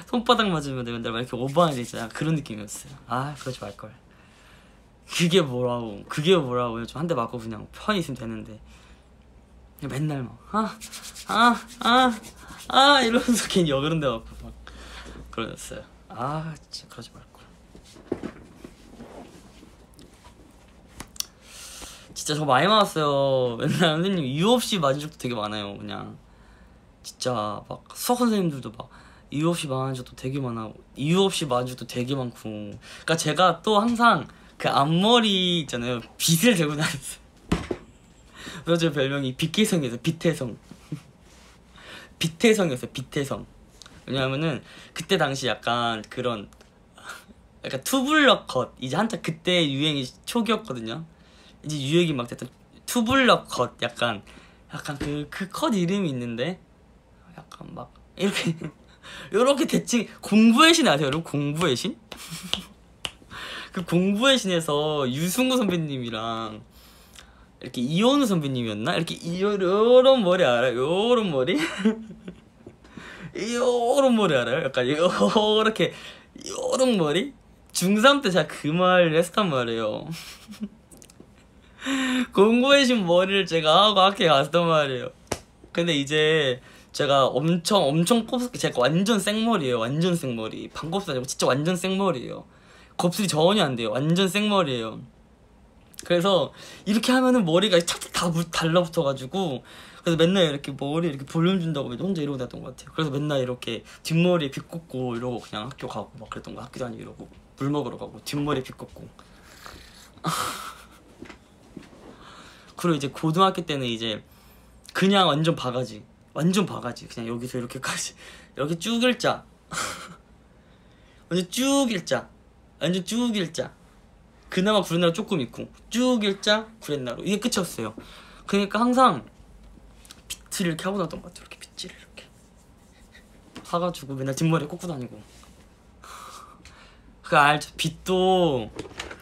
손바닥 맞으면 맨날 막 이렇게 오버하는 데 있잖아. 그런 느낌이었어요. 그러지 말걸. 그게 뭐라고요. 저 한 대 맞고 그냥 편히 있으면 되는데 맨날 막 이러면서 괜히 여그런 데 맞고 막 그러셨어요. 진짜 그러지 말걸. 진짜 저 많이 맞았어요. 맨날 선생님 이유 없이 맞은 적도 되게 많아요. 그냥 진짜 막 수학 선생님들도 막 이유 없이 맞은 적도 되게 많아. 이유 없이 맞은 적도 되게 많고. 그러니까 제가 또 항상 그 앞머리 있잖아요. 빗을 들고 다녔어요. 그래서 제 별명이 빗개성이었어요. 빗혜성. 빗혜성이었어요. 빗혜성. 왜냐면은 그때 당시 약간 그런 약간 투블럭 컷 이제 한창 그때 유행이 초기였거든요. 이제 유행이 막 됐던 투블럭 컷 약간 그 컷 이름이 있는데 약간 막 이렇게 요렇게 대칭 공부의 신 아세요 여러분? 공부의 신? 그 공부의 신에서 유승우 선배님이랑 이렇게 이현우 선배님이었나? 이렇게 요런 머리 알아요? 요런 머리? 요런 머리 알아요? 약간 요렇게 뽀록머리? 중3 때 제가 그 말을 했단 말이에요. 공부해준 머리를 제가 하고 학교에 갔단 말이에요. 근데 이제 제가 엄청 제가 완전 생머리예요. 완전 생머리. 반곱슬 아니고 진짜 완전 생머리예요. 곱슬이 전혀 안 돼요. 완전 생머리예요. 그래서 이렇게 하면은 머리가 착착 다 달라붙어가지고, 그래서 맨날 이렇게 머리 이렇게 볼륨 준다고 혼자 이러고 다녔던 것 같아요. 그래서 맨날 이렇게 뒷머리에 빗 꽂고 이러고 그냥 학교 가고 막 그랬던 거. 학교 다니고 이러고 물 먹으러 가고 뒷머리에 빗 꽂고. 그리고 이제 고등학교 때는 이제 그냥 완전 바가지 그냥 여기서 이렇게까지 이렇게 쭉 일자. 완전 쭉 일자. 완전 쭉 일자. 그나마 구렛나루 조금 있고 쭉 일자 구렛나루 이게 끝이었어요. 그러니까 항상 빗을 이렇게 하고 다녔던 것 같아요. 이렇게 빗질을 이렇게 사가지고 맨날 뒷머리에 꽂고 다니고. 그 알죠? 빗도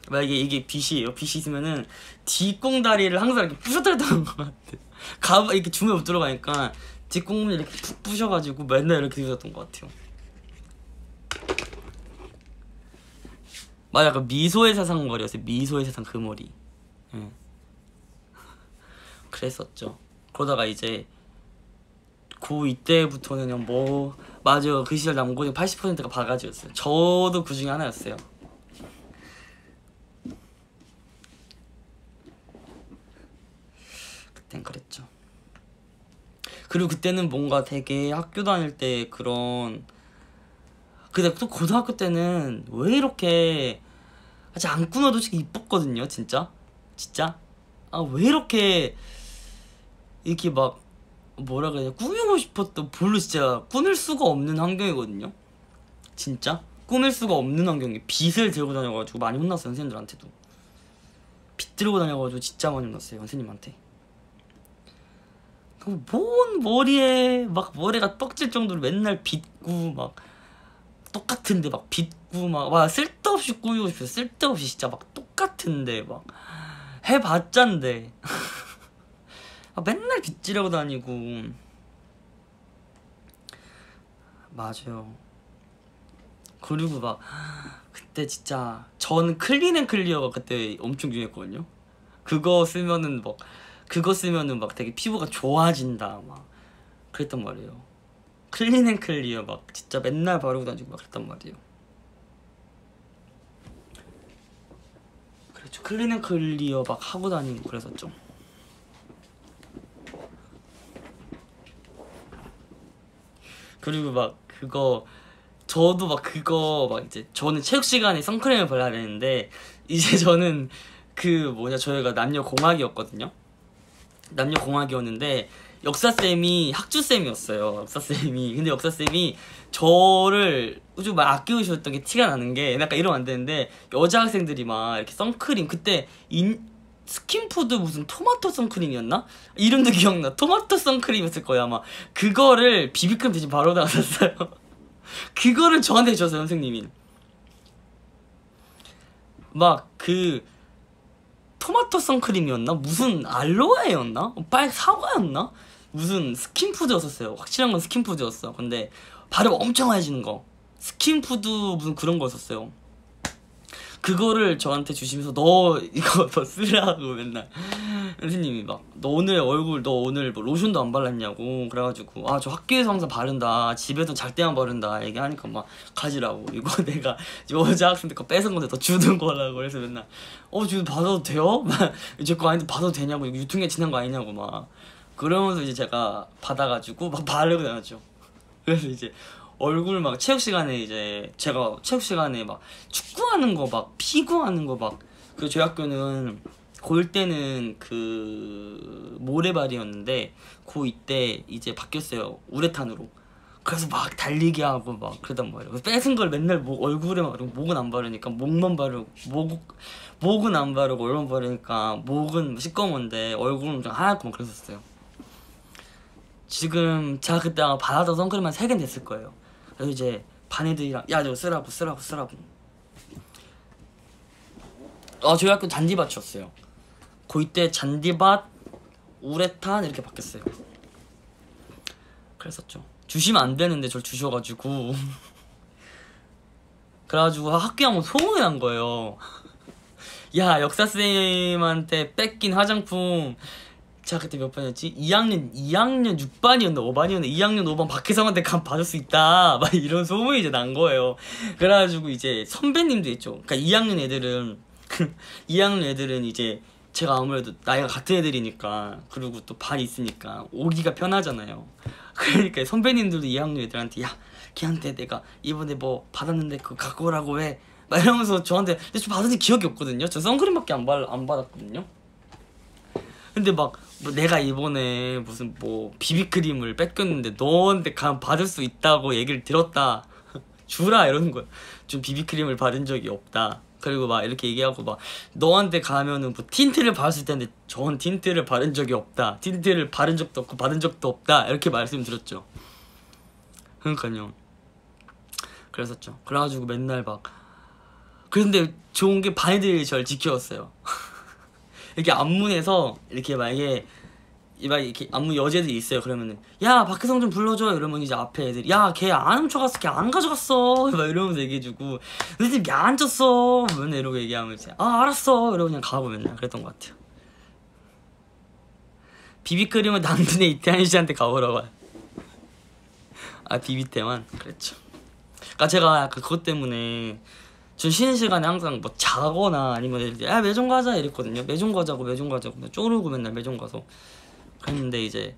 만약에 이게 빗이에요. 빗이 있으면은 뒷꽁다리를 항상 이렇게 부셔뜨렸던 것 같아요. 이렇게 주머니에 못 들어가니까 뒷꽁다리 이렇게 푹 부셔가지고 맨날 이렇게 들었던 것 같아요. 맞아, 그 미소의 세상 머리였어요. 미소의 세상 그 머리. 예. 그랬었죠. 그러다가 이제 고2 때부터는 그냥 맞아요. 그 시절 남고생 80%가 바가지였어요. 저도 그 중에 하나였어요. 그땐 그랬죠. 그리고 그때는 뭔가 되게 학교 다닐 때 그런, 근데 또 고등학교 때는 왜 이렇게 아직 안 꾸며도 솔직히 이뻤거든요. 진짜 왜 이렇게 막 뭐라 그래야 되나, 꾸미고 싶었던, 별로 진짜 꾸밀 수가 없는 환경이거든요. 진짜 꾸밀 수가 없는 환경이. 빗을 들고 다녀가지고 많이 혼났어요. 선생님들한테도 빗 들고 다녀가지고 진짜 많이 혼났어요. 선생님한테. 뭔 머리에 막 머리가 떡질 정도로 맨날 빗고 막 똑같은데 막 빗고 막 쓸데없이 꾸미고 싶어요. 쓸데없이 진짜 막 똑같은데 막 해봤자인데 맨날 빗질하고 다니고. 맞아요. 그리고 막 그때 진짜 저는 클린앤클리어가 그때 엄청 유행했거든요. 그거 쓰면은 막 되게 피부가 좋아진다 막 그랬단 말이에요. 클린앤클리어 막 진짜 맨날 바르고 다니고 막 그랬단 말이에요. 그렇죠. 클린앤클리어 막 하고 다니고 그랬었죠. 그리고 막 저도 막 이제 저는 체육 시간에 선크림을 발라야 되는데, 이제 저는 저희가 남녀공학이었거든요. 남녀공학이었는데 역사쌤이 학주쌤이었어요. 역사쌤이. 근데 역사쌤이 저를 좀 막 아끼우셨던 게 티가 나는 게, 약간 이러면 안 되는데 여자 학생들이 막 이렇게 선크림, 그때 스킨푸드 무슨 토마토 선크림이었나? 이름도 기억나. 토마토 선크림이었을 거야 아마. 그거를 비비크림 대신 바로 나왔었어요. 그거를 저한테 주셨어요 선생님이. 막 토마토 선크림이었나? 무슨 알로에였나? 사과였나? 무슨 스킨푸드였었어요. 확실한 건 스킨푸드였어. 근데 발음 엄청 해지는 거, 스킨푸드 무슨 그런 거였었어요. 그거를 저한테 주시면서 너 이거 더 쓰라고 맨날 선생님이 막 너 오늘 뭐 로션도 안 발랐냐고. 그래가지고 저 학교에서 항상 바른다, 집에서 잘 때만 바른다 얘기하니까 막 가지라고. 이거 내가 여자 학생들 거 뺏은 건데 더 주는 거라고. 그래서 맨날 지금 받아도 돼요? 제 거 아닌데 받아도 되냐고, 이거 유통기한 지난 거 아니냐고 막 그러면서 이제 제가 받아가지고 막 바르고 다녔죠. 그래서 이제 얼굴 막 체육 시간에 이제 제가 체육 시간에 막 축구하는 거 막 피구하는 거 막, 저희 학교는 고1 때는 모래발이었는데 고2 때 이제 바뀌었어요. 우레탄으로. 그래서 막 달리기 하고 막 그러단 말이에요. 뺏은 걸 맨날 얼굴에 바르고 목은 안 바르니까 목만 바르고, 목은 안 바르고 얼굴만 바르니까 목은 시꺼먼데 얼굴은 좀 하얗고 막 그랬었어요. 지금 제가 그때 아마 받았던 선크림 한 3개는 됐을 거예요. 그래서 이제 반 애들이랑 야 저거 쓰라고. 저희 학교 잔디밭이었어요. 고2 때 잔디밭, 우레탄 이렇게 바뀌었어요. 그랬었죠. 주시면 안 되는데 저를 주셔가지고 그래가지고 학교에 한번 소문이 난 거예요. 야, 역사쌤한테 뺏긴 화장품 제가 그때 몇 반이었지? 2학년 6반이었나 5반이었나 2학년 5반 박혜성한테 감 받을 수 있다 막 이런 소문이 이제 난 거예요. 그래가지고 이제 선배님도 있죠. 그러니까 2학년 애들은 2학년 애들은 이제 제가 아무래도 나이가 같은 애들이니까 그리고 또 반이 있으니까 오기가 편하잖아요. 그러니까 선배님들도 2학년 애들한테 야 걔한테 내가 이번에 뭐 받았는데 그거 갖고 오라고 해 막 이러면서 저한테 근데 저 받은 기억이 없거든요. 저 선크림밖에 안 받았거든요. 근데 막 뭐 내가 이번에 무슨 뭐 비비크림을 뺏겼는데 너한테 감 받을 수 있다고 얘기를 들었다 주라 이러는 거야. 좀 비비크림을 받은 적이 없다. 그리고 막 이렇게 얘기하고 막 너한테 가면은 뭐 틴트를 받았을 텐데 전 틴트를 바른 적이 없다. 틴트를 바른 적도 없고 받은 적도 없다. 이렇게 말씀드렸죠. 그러니까요. 그랬었죠. 그래가지고 맨날 막 그런데 좋은 게 반애들이 저를 지켜왔어요. 이렇게 안문에서 이렇게 만약에 이렇게 안문 여자애들이 있어요. 그러면은 야 박혜성 좀 불러줘 이러면 이제 앞에 애들이 야 걔 안 훔쳐갔어 걔 안 가져갔어 막 이러면서 얘기해주고 근데 걔 안 줬어 맨날 이러고 얘기하면 이제 아 알았어 이러고 그냥 가고 맨날 그랬던 것 같아요. 비비크림은 남들의 이태한 씨한테 가보라고 아 비비 때만 그랬죠. 그러니까 제가 약간 그것 때문에 전 쉬는 시간에 항상 뭐 자거나 아니면 야 매점 가자 이랬거든요. 매점 가자고 쪼르고 맨날 매점 가서 그랬는데 이제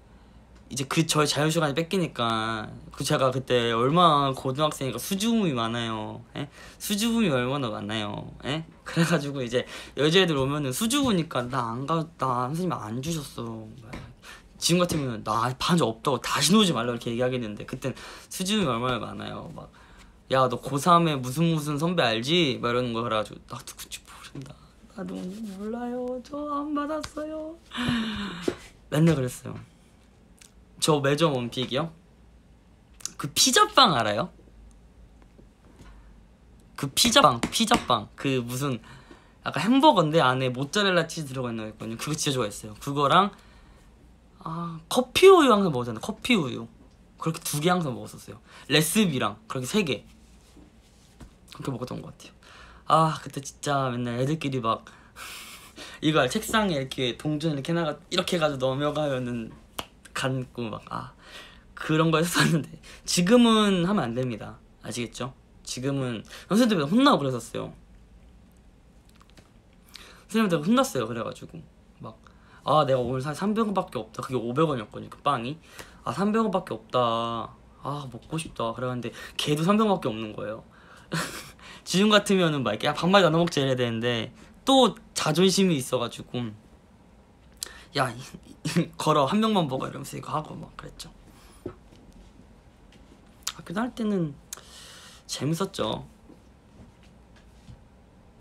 그 저의 자유시간이 뺏기니까 그 제가 그때 얼마나 고등학생이니까 수줍음이 많아요. 에? 수줍음이 얼마나 많아요. 에? 그래가지고 이제 여자애들 오면은 수줍으니까 나 선생님 안 주셨어. 지금 같으면 나 반지 없다고 다시 놓지 말라 이렇게 얘기하겠는데 그땐 수줍음이 얼마나 많아요. 막 야 너 고3에 무슨 선배 알지? 막 이러는 거 그래가지고 나도 그치 모른다. 나도 몰라요. 저 안 받았어요. 맨날 그랬어요. 저 매점 원픽이요? 그 피자빵 알아요? 그 피자빵 그 무슨 약간 햄버거인데 안에 모짜렐라 치즈 들어가 있는 거 있거든요. 그거 진짜 좋아했어요. 그거랑 커피 우유 항상 먹었잖아요. 커피 우유 그렇게 2개 항상 먹었었어요. 레시피랑 그렇게 3개 그렇게 먹었던 것 같아요. 그때 진짜 맨날 애들끼리 막 이거 책상에 이렇게 동전 이렇게 해가지고 넘어가면은 감고 막 그런 거 했었는데 지금은 하면 안 됩니다. 아시겠죠? 지금은 선생님한테 혼나고 그랬었어요. 선생님한테 혼났어요. 그래가지고 막 내가 오늘 살 300원밖에 없다. 그게 500원이었거든요. 그 빵이 300원밖에 없다. 먹고 싶다. 그래갔는데 걔도 300원밖에 없는 거예요. 지금 같으면은 막 이렇게 반말 나눠 먹자 이래야 되는데 또 자존심이 있어가지고 야 걸어 한 명만 먹어 이러면서 이거 하고 막 그랬죠. 학교 다닐 때는 재밌었죠.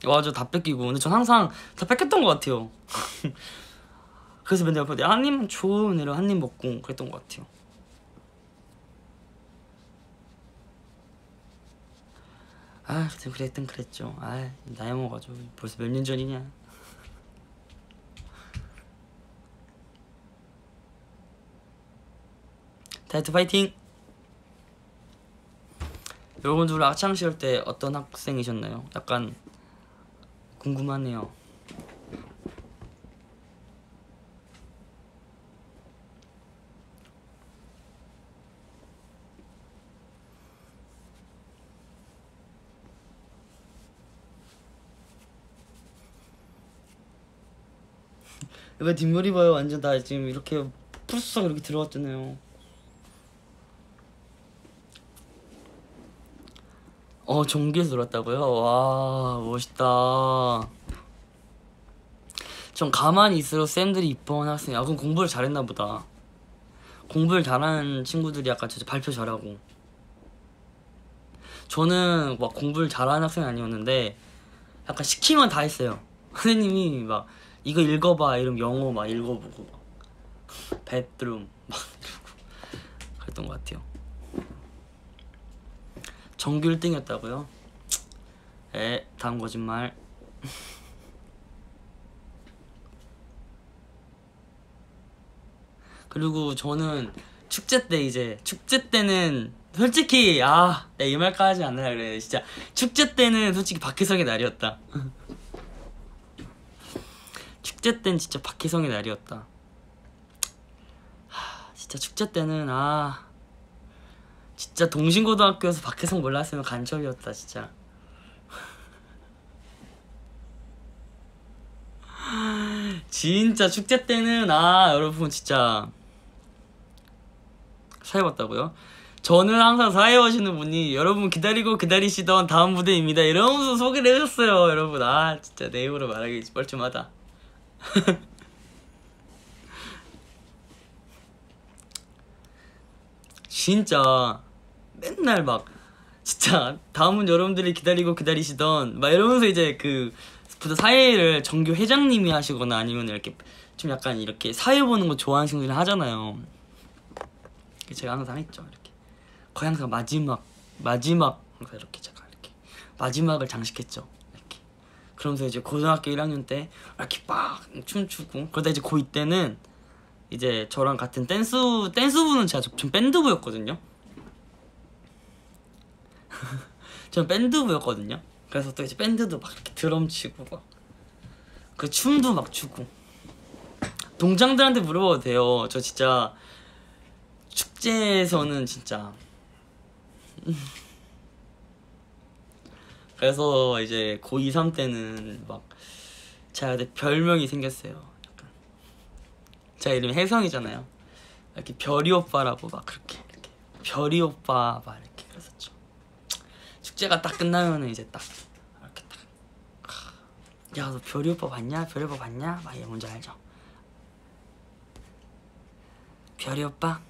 맞아 다 뺏기고 근데 전 항상 다 뺏겼던 것 같아요. 그래서 맨날 옆에 한 입만 줘 이러고 한 입 먹고 그랬던 것 같아요. 그때 그랬죠. 나이 먹어가지고 벌써 몇 년 전이냐. 다이어트 파이팅! 여러분들 학창시절 때 어떤 학생이셨나요? 약간 궁금하네요. 이거 뒷머리 봐요. 완전 나 지금 이렇게 풀썩 이렇게 들어갔잖아요. 전기에서 들었다고요? 와 멋있다. 전 가만히 있어도 쌤들이 이뻐하는 학생이 그럼 공부를 잘했나 보다. 공부를 잘하는 친구들이 약간 진짜 발표 잘하고 저는 막 공부를 잘하는 학생이 아니었는데 약간 시키면 다 했어요. 선생님이 막 이거 읽어봐 이러면 영어 막 읽어보고 막 bedroom 막 이러고 그랬던 것 같아요. 전교 1등이었다고요? 다음 거짓말. 그리고 저는 축제 때 이제 축제 때는 솔직히 내가 이 말까지 안 하려 그래. 진짜 축제 때는 솔직히 박혜성의 날이었다. 축제 때는 진짜 박혜성의 날이었다. 진짜 축제 때는 진짜 동신고등학교에서 박혜성 몰랐으면 간첩이었다 진짜. 진짜 축제 때는 여러분 진짜 사회봤다고요? 저는 항상 사회하시는 분이 여러분 기다리고 기다리시던 다음 무대입니다 이러면서 소개를 해줬어요. 여러분 진짜 내 입으로 말하기 뻘쭘하다. 진짜 맨날 막 진짜 다음은 여러분들이 기다리고 기다리시던 막 이러면서 이제 그 사회를 정교 회장님이 하시거나 아니면 이렇게 좀 약간 이렇게 사회 보는 거 좋아하시는 분들 하잖아요. 제가 항상 했죠. 이렇게 거의 항상 마지막 항상 이렇게 제가 이렇게 마지막을 장식했죠. 이렇게 그러면서 이제 고등학교 1학년 때 이렇게 막 춤추고 그러다 이제 고2 때는 이제 저랑 같은 댄스부는 제가 전 밴드부였거든요. 전 밴드부였거든요. 그래서 또 이제 밴드도 막 이렇게 드럼 치고 막 그 춤도 막 추고. 동창들한테 물어봐도 돼요. 저 진짜 축제에서는 진짜 그래서 이제 고2, 3 때는 막 제가 별명이 생겼어요. 약간 제 이름이 혜성이잖아요. 이렇게 별이 오빠라고 막 그렇게 이렇게 별이 오빠 막 이렇게 그랬었죠. 축제가 딱 끝나면은 이제 딱 이렇게 딱 야 너 별이 오빠 봤냐? 별이 오빠 봤냐? 막 이게 뭔지 알죠? 별이 오빠?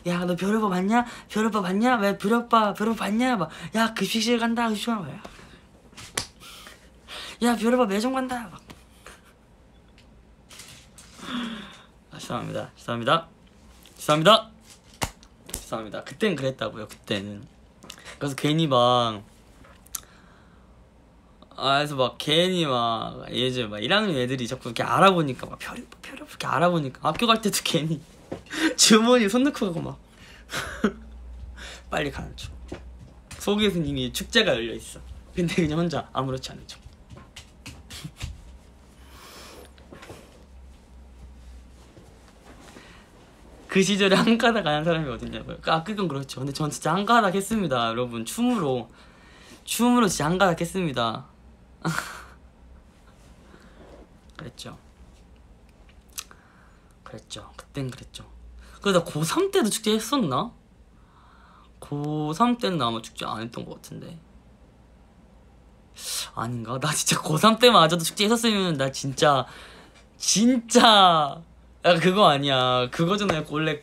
야 너 별이 오빠 봤냐? 별이 오빠 봤냐? 왜 별이 오빠 봤냐? 막 야 급식실 간다 급식실 간다. 야 별이 오빠 매점 간다 막. 죄송합니다. 그땐 그랬다고요. 그때는. 그래서 괜히 막 그래서 막 괜히 막 예전 막 1학년 애들이 자꾸 이렇게 알아보니까 막 별이 오빠 이렇게 알아보니까 학교 갈 때도 괜히 주머니에 손 넣고 가고 막 빨리 가는 중. 속에서는 이미 축제가 열려있어. 근데 그냥 혼자 아무렇지 않은 척. 그 시절에 한가닥 안 한 사람이 어딨냐고요. 그건 그렇죠. 근데 전 진짜 한가닥 했습니다 여러분. 춤으로 진짜 한가닥 했습니다. 그랬죠. 그땐 그랬죠. 그래서 고3 때도 축제 했었나? 고3 때는 아마 축제 안 했던 것 같은데. 아닌가? 나 진짜 고3 때마저도 축제 했었으면 나 진짜 그거 아니야. 그거잖아요. 원래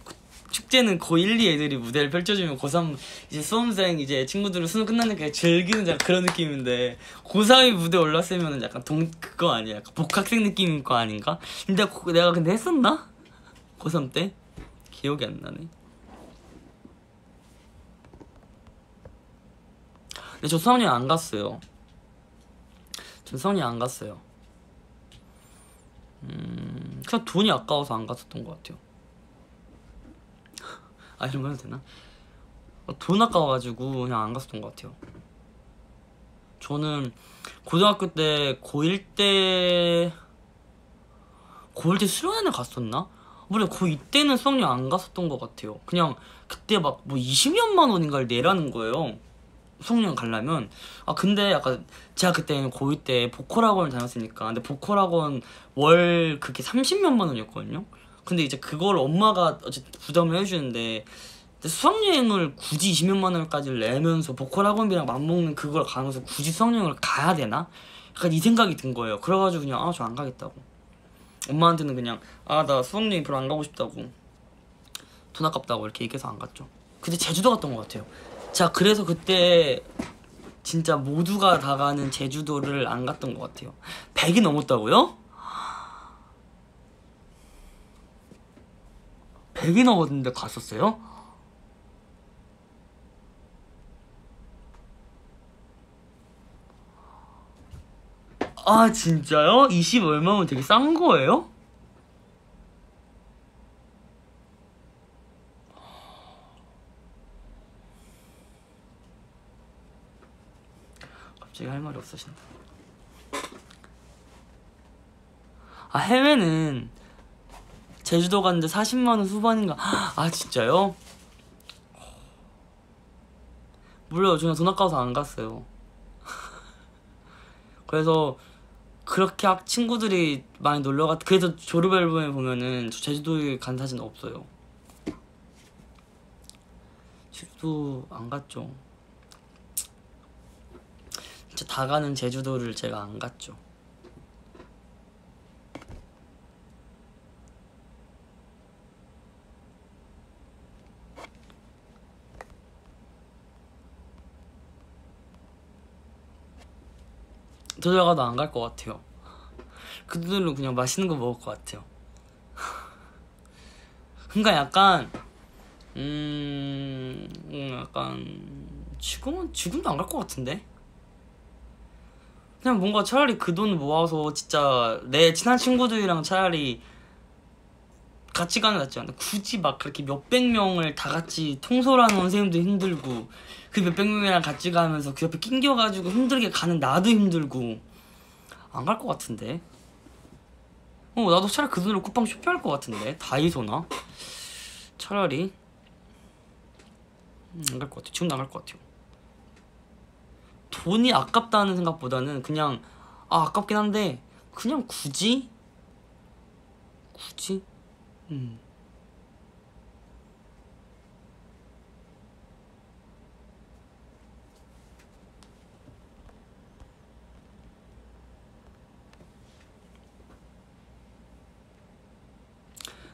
축제는 고1, 2 애들이 무대를 펼쳐주면 고3 이제 수험생 이제 친구들은 수능 끝나니까 즐기는 약간 그런 느낌인데 고3이 무대 올랐으면 약간 그거 아니야. 약간 복학생 느낌인 거 아닌가? 근데 내가 근데 했었나? 고3 때? 기억이 안 나네. 근데 저 수학여행 안 갔어요. 전 수학여행 안 갔어요. 그냥 돈이 아까워서 안 갔었던 것 같아요. 이런 거 해도 되나? 돈 아까워가지고 그냥 안 갔었던 것 같아요. 저는 고등학교 때 고1 때 수련회는 갔었나? 원래 고2 때는 수학여행 안 갔었던 것 같아요. 그냥 그때 막 뭐 20년만 원인가를 내라는 거예요. 수학여행 가려면. 근데 약간 제가 그때 고2 때 보컬학원을 다녔으니까. 근데 보컬학원 월 그게 30몇만 원이었거든요. 근데 이제 그걸 엄마가 어쨌든 부담을 해주는데 수학여행을 굳이 20몇만 원까지 내면서 보컬학원비랑 맞먹는 그걸 가면서 굳이 수학여행을 가야 되나? 약간 이 생각이 든 거예요. 그래가지고 그냥 저 안 가겠다고. 엄마한테는 그냥 나 수학여행 별로 안 가고 싶다고, 돈 아깝다고 이렇게 얘기해서 안 갔죠. 근데 제주도 갔던 것 같아요. 자, 그래서 그때 진짜 모두가 다 가는 제주도를 안 갔던 것 같아요. 100이 넘었다고요? 100이 넘었는데 갔었어요? 아 진짜요? 20 얼마면 되게 싼 거예요? 갑자기 할 말이 없으신다. 아 해외는 제주도 갔는데 40만원 후반인가. 아 진짜요? 몰라요. 저는 돈 아까워서 안 갔어요. 그래서 그렇게 친구들이 많이 놀러갔. 그래서 졸업 앨범에 보면은 저 제주도에 간 사진 없어요. 제주도 안 갔죠. 진짜 다 가는 제주도를 제가 안 갔죠. 들어가도 안 갈 것 같아요. 그 돈으로 그냥 맛있는 거 먹을 것 같아요. 그러니까 약간 지금도 안 갈 것 같은데. 그냥 뭔가 차라리 그 돈 모아서 진짜 내 친한 친구들이랑 차라리 같이 가는 게 낫지 않나. 굳이 막 그렇게 몇백 명을 다 같이 통솔하는 선생님도 힘들고 그 몇백 명이랑 같이 가면서 그 옆에 낑겨가지고 힘들게 가는 나도 힘들고 안 갈 것 같은데. 나도 차라리 그 돈으로 쿠팡 쇼핑할 것 같은데. 다이소나 차라리 안 갈 것 같아요. 지금도 안 갈 것 같아요. 돈이 아깝다는 생각보다는 그냥 아깝긴 한데 그냥 굳이?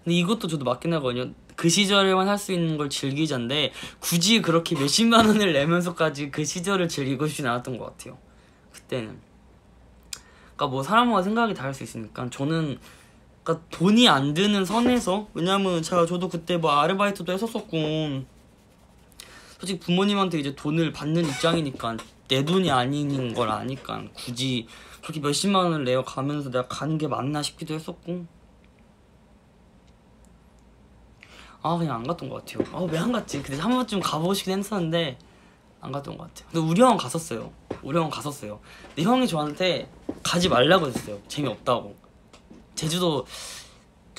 근데 이것도 저도 맞긴 하거든요. 그 시절에만 할 수 있는 걸 즐기자인데 굳이 그렇게 몇십만 원을 내면서까지 그 시절을 즐기고 싶진 않았던 것 같아요. 그때는. 그러니까 뭐 사람마다 생각이 다를 수 있으니까 저는 그러니까 돈이 안 드는 선에서. 왜냐면 저도 그때 뭐 아르바이트도 했었었고 솔직히 부모님한테 이제 돈을 받는 입장이니까 내 돈이 아닌 걸 아니까 굳이 그렇게 몇십만 원을 내어 가면서 내가 가는 게 맞나 싶기도 했었고. 그냥 안 갔던 것 같아요. 왜 안 갔지? 근데 한 번쯤 가보고 싶긴 했었는데 안 갔던 것 같아요. 근데 우리 형은 갔었어요. 근데 형이 저한테 가지 말라고 했어요. 재미없다고. 제주도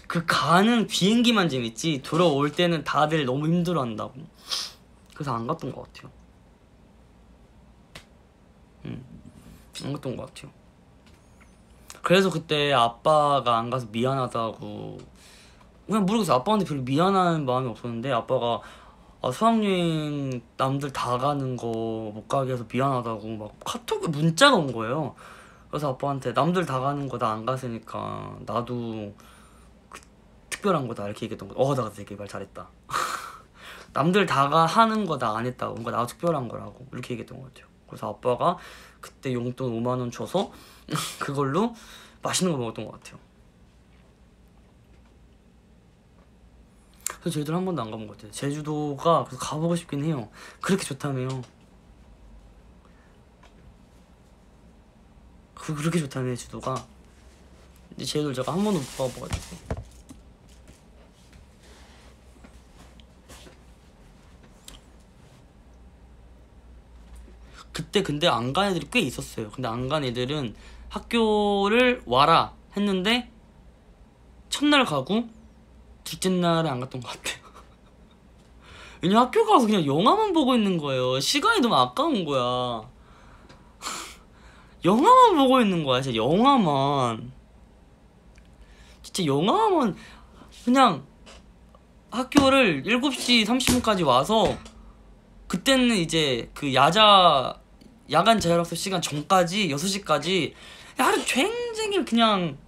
그 가는 비행기만 재밌지 돌아올 때는 다들 너무 힘들어한다고. 그래서 안 갔던 것 같아요. 안 갔던 것 같아요. 그래서 그때 아빠가 안 가서 미안하다고 그냥 모르겠어요. 아빠한테 별로 미안한 마음이 없었는데 아빠가 수학여행 남들 다 가는 거 못 가게 해서 미안하다고 막 카톡에 문자가 온 거예요. 그래서 아빠한테 남들 다 가는 거 나 안 갔으니까 나도 특별한 거다 이렇게 얘기했던 거. 나 되게 말 잘했다. 남들 다 하는 거 나 안 했다고. 뭔가 나도 특별한 거라고 이렇게 얘기했던 것 같아요. 그래서 아빠가 그때 용돈 5만 원 줘서 그걸로 맛있는 거 먹었던 것 같아요. 그래서 제주도를 한 번도 안 가본 것 같아요. 제주도가 그래서 가보고 싶긴 해요. 그렇게 좋다며요. 그렇게 좋다며 제주도가. 근데 제주도를 제가 한 번도 못 가봐가지고. 그때 근데 안 간 애들이 꽤 있었어요. 근데 안 간 애들은 학교를 와라 했는데 첫날 가고 둘째 날에 안 갔던 것 같아요. 왜냐면 학교 가서 그냥 영화만 보고 있는 거예요. 시간이 너무 아까운 거야. 영화만 보고 있는 거야. 진짜 영화만 그냥 학교를 7시 30분까지 와서 그때는 이제 그 야간 자율학습 시간 전까지 6시까지 하루 종일 그냥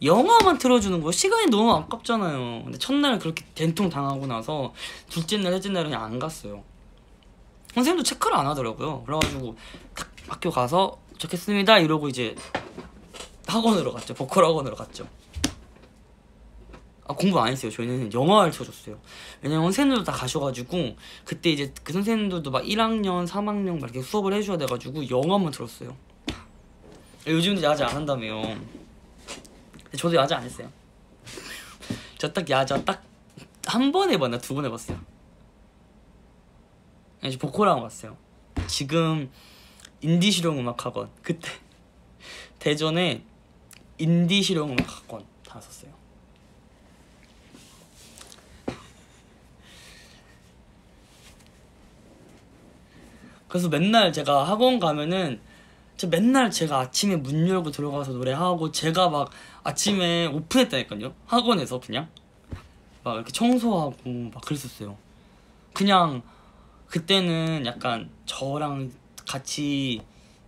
영화만 틀어주는 거예요. 시간이 너무 아깝잖아요. 근데 첫날 그렇게 된통 당하고 나서 둘째 날, 셋째 날은 그냥 안 갔어요. 선생님도 체크를 안 하더라고요. 그래가지고 딱 학교 가서 도착했습니다 이러고 이제 학원으로 갔죠. 보컬 학원으로 갔죠. 공부 안 했어요. 저희는 영어를 쳐줬어요. 왜냐면 선생님들도 다 가셔가지고 그때 이제 그 선생님들도 막 1학년, 3학년 막 이렇게 수업을 해줘야 돼가지고 영어만 들었어요. 요즘도 야자 안 한다며요. 근데 저도 야자 안 했어요. 저 딱 야자 딱 한 번 해봤나 두 번 해봤어요. 이제 보컬하고 갔어요. 지금 인디 실용음악학원, 그때 대전에 인디 실용음악학원 다녔었어요. 그래서 맨날 제가 학원 가면은 맨날 제가 아침에 문 열고 들어가서 노래하고, 제가 막 아침에 오픈했다니까요. 학원에서 그냥 막 이렇게 청소하고 막 그랬었어요. 그냥 그때는 약간 저랑 같이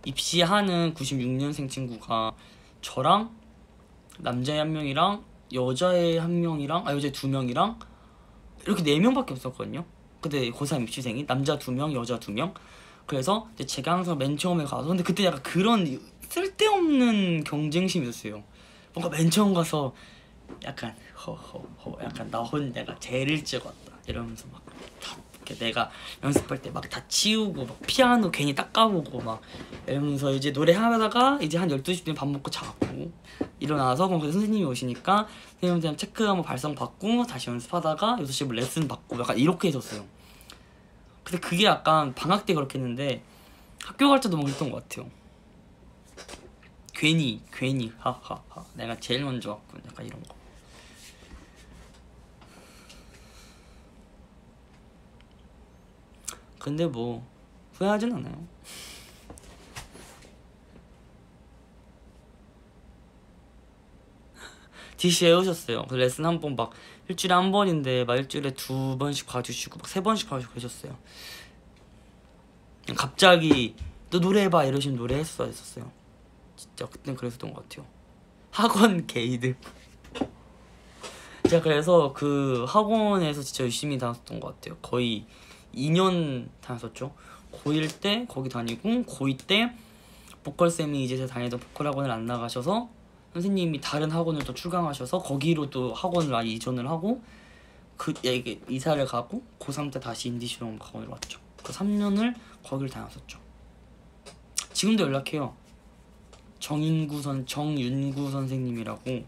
입시하는 96년생 친구가 저랑 남자애 한 명이랑 여자애 한 명이랑 여자애 두 명이랑 이렇게 4명밖에 없었거든요. 그때 고3 입시생이 남자 2명 여자 2명. 그래서 이제 제가 항상 맨 처음에 가서, 근데 그때 약간 그런 쓸데없는 경쟁심이 있었어요. 뭔가 맨 처음 가서 약간 허허허 약간 내가 제일 일찍 왔다 이러면서 막 다 이렇게 내가 연습할 때 막 다 치우고 막 피아노 괜히 닦아보고 막 이러면서 이제 노래하다가 이제 한 12시쯤 밥 먹고 자고 일어나서, 그럼 선생님이 오시니까 선생님한테 체크 한번 발성 받고 다시 연습하다가 6시에 뭐 레슨 받고 약간 이렇게 해줬어요. 근데 그게 약간 방학 때 그렇게 했는데 학교 갈 때도 뭐 그랬던 것 같아요. 괜히 하하하 내가 제일 먼저 왔군 약간 이런 거. 근데 뭐 후회하진 않아요. DC 해오셨어요. 그 레슨 한 번 막 일주일에 한 번인데 막 일주일에 2번씩 봐주시고 막 3번씩 봐주시고 그러셨어요. 갑자기 너 노래해봐 이러시면 노래했었어요. 진짜 그땐 그랬었던 것 같아요. 학원 게이드. 제가 그래서 그 학원에서 진짜 열심히 다녔던 것 같아요. 거의 2년 다녔었죠. 고1 때 거기 다니고, 고2 때 보컬쌤이 이제 제가 다니던 보컬 학원을 안 나가셔서 선생님이 다른 학원을 또 출강하셔서 거기로 또 학원을 아예 이전을 하고, 이게 이사를 가고 고3 때 다시 인디실용 학원으로 왔죠. 그 3년을 거기를 다녔었죠. 지금도 연락해요. 정윤구 선생님이라고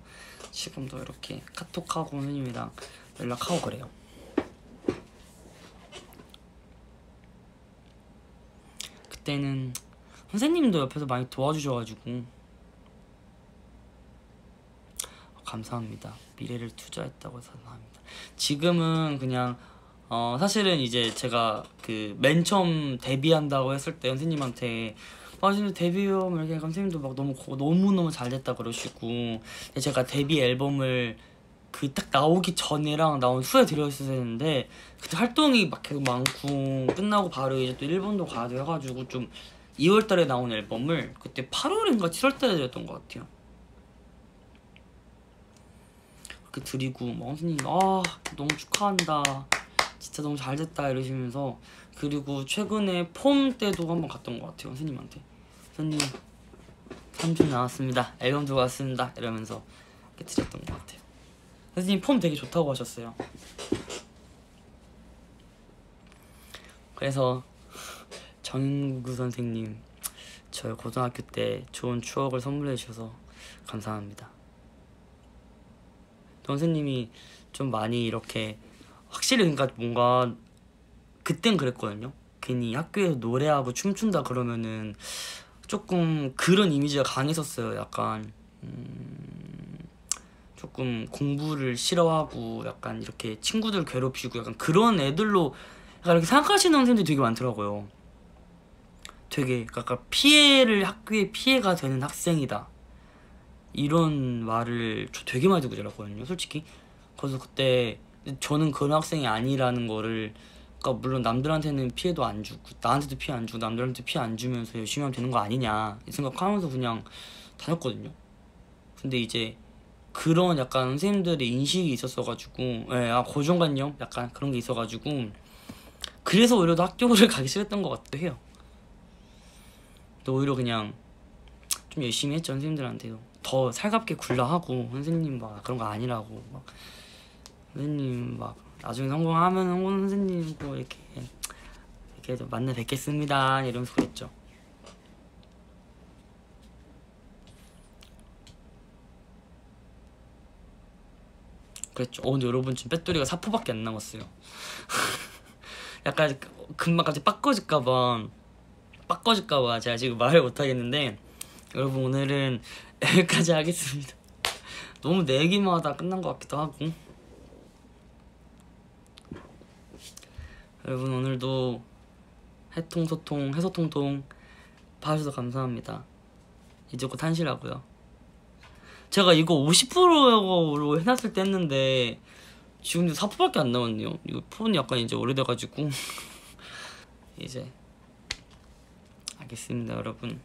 지금도 이렇게 카톡하고 선생님이랑 연락하고 그래요. 그때는 선생님도 옆에서 많이 도와주셔가지고 감사합니다. 미래를 투자했다고 생각합니다. 지금은 그냥 사실은 이제 제가 그 맨 처음 데뷔한다고 했을 때 선생님한테 진짜 데뷔요 이렇게 선생님도 막 너무너무 잘 됐다 그러시고, 제가 데뷔 앨범을 그 딱 나오기 전에랑 나온 후에 드렸어야 했는데 그때 활동이 막 계속 많고 끝나고 바로 이제 또 일본도 가야 돼가지고 좀 2월달에 나온 앨범을 그때 8월인가 7월달에 드렸던 것 같아요. 그렇게 드리고 막 선생님 너무 축하한다 진짜 너무 잘됐다 이러시면서, 그리고 최근에 폼 때도 한번 갔던 것 같아요. 선생님한테 선생님 3주 나왔습니다 앨범 들고 왔습니다 이러면서 이렇게 드렸던 것 같아요. 선생님 폼 되게 좋다고 하셨어요. 그래서 정인구 선생님 저희 고등학교 때 좋은 추억을 선물해 주셔서 감사합니다. 선생님이 좀 많이 이렇게 확실히 그러니까 뭔가 그땐 그랬거든요. 괜히 학교에서 노래하고 춤춘다 그러면은 조금 그런 이미지가 강했었어요. 약간 조금 공부를 싫어하고 약간 이렇게 친구들 괴롭히고 약간 그런 애들로 약간 이렇게 생각하시는 선생님들이 되게 많더라고요. 되게 약간 학교에 피해가 되는 학생이다 이런 말을 저 되게 많이 듣고 자랐거든요 솔직히. 그래서 그때 저는 그런 학생이 아니라는 거를, 그러니까 물론 남들한테는 피해도 안 주고 나한테도 피해 안 주고 남들한테 피해 안 주면서 열심히 하면 되는 거 아니냐 이 생각하면서 그냥 다녔거든요. 근데 이제 그런 약간 선생님들의 인식이 있었어가지고 고정관념 약간 그런 게 있어가지고 그래서 오히려 더 학교를 가기 싫었던 것 같기도 해요. 근데 오히려 그냥 좀 열심히 했죠. 선생님들한테도 더 살갑게 굴러하고, 선생님 막 그런 거 아니라고 막 선생님 막 나중에 성공하면 선생님 뭐 이렇게 만나 뵙겠습니다 이러면서 그랬죠. 그랬죠. 근데 여러분 지금 배터리가 4%밖에 안 남았어요. 약간 금방 갑자기 빡꺼질까봐 제가 지금 말을 못하겠는데, 여러분 오늘은 여기까지 하겠습니다. 너무 내 얘기만 하다 끝난 것 같기도 하고. 여러분 오늘도 해소통통 봐주셔서 감사합니다. 이제 곧 1시라고요. 제가 이거 50%로 해놨을 때 했는데 지금 4%밖에 안 남았네요. 이거 폰이 약간 이제 오래돼가지고. 이제 알겠습니다 여러분.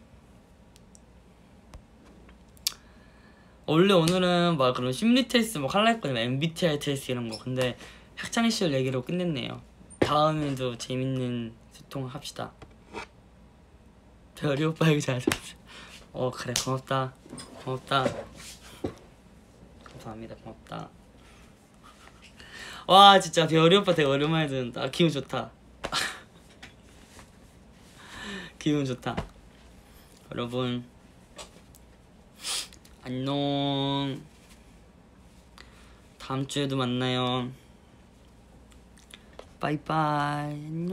원래 오늘은 막 그런 심리 테스트 막 하려 했거든요. MBTI 테스트 이런 거. 근데 학창 시절 얘기로 끝냈네요. 다음에도 재밌는 소통을 합시다. 별이 오빠 얘기 잘 들었어. 그래 고맙다. 감사합니다. 고맙다. 와 진짜 별이 오빠 되게 오랜만에 듣는다. 기분 좋다. 기분 좋다. 여러분 안녕. 다음 주에도 만나요. 바이바이. 안녕.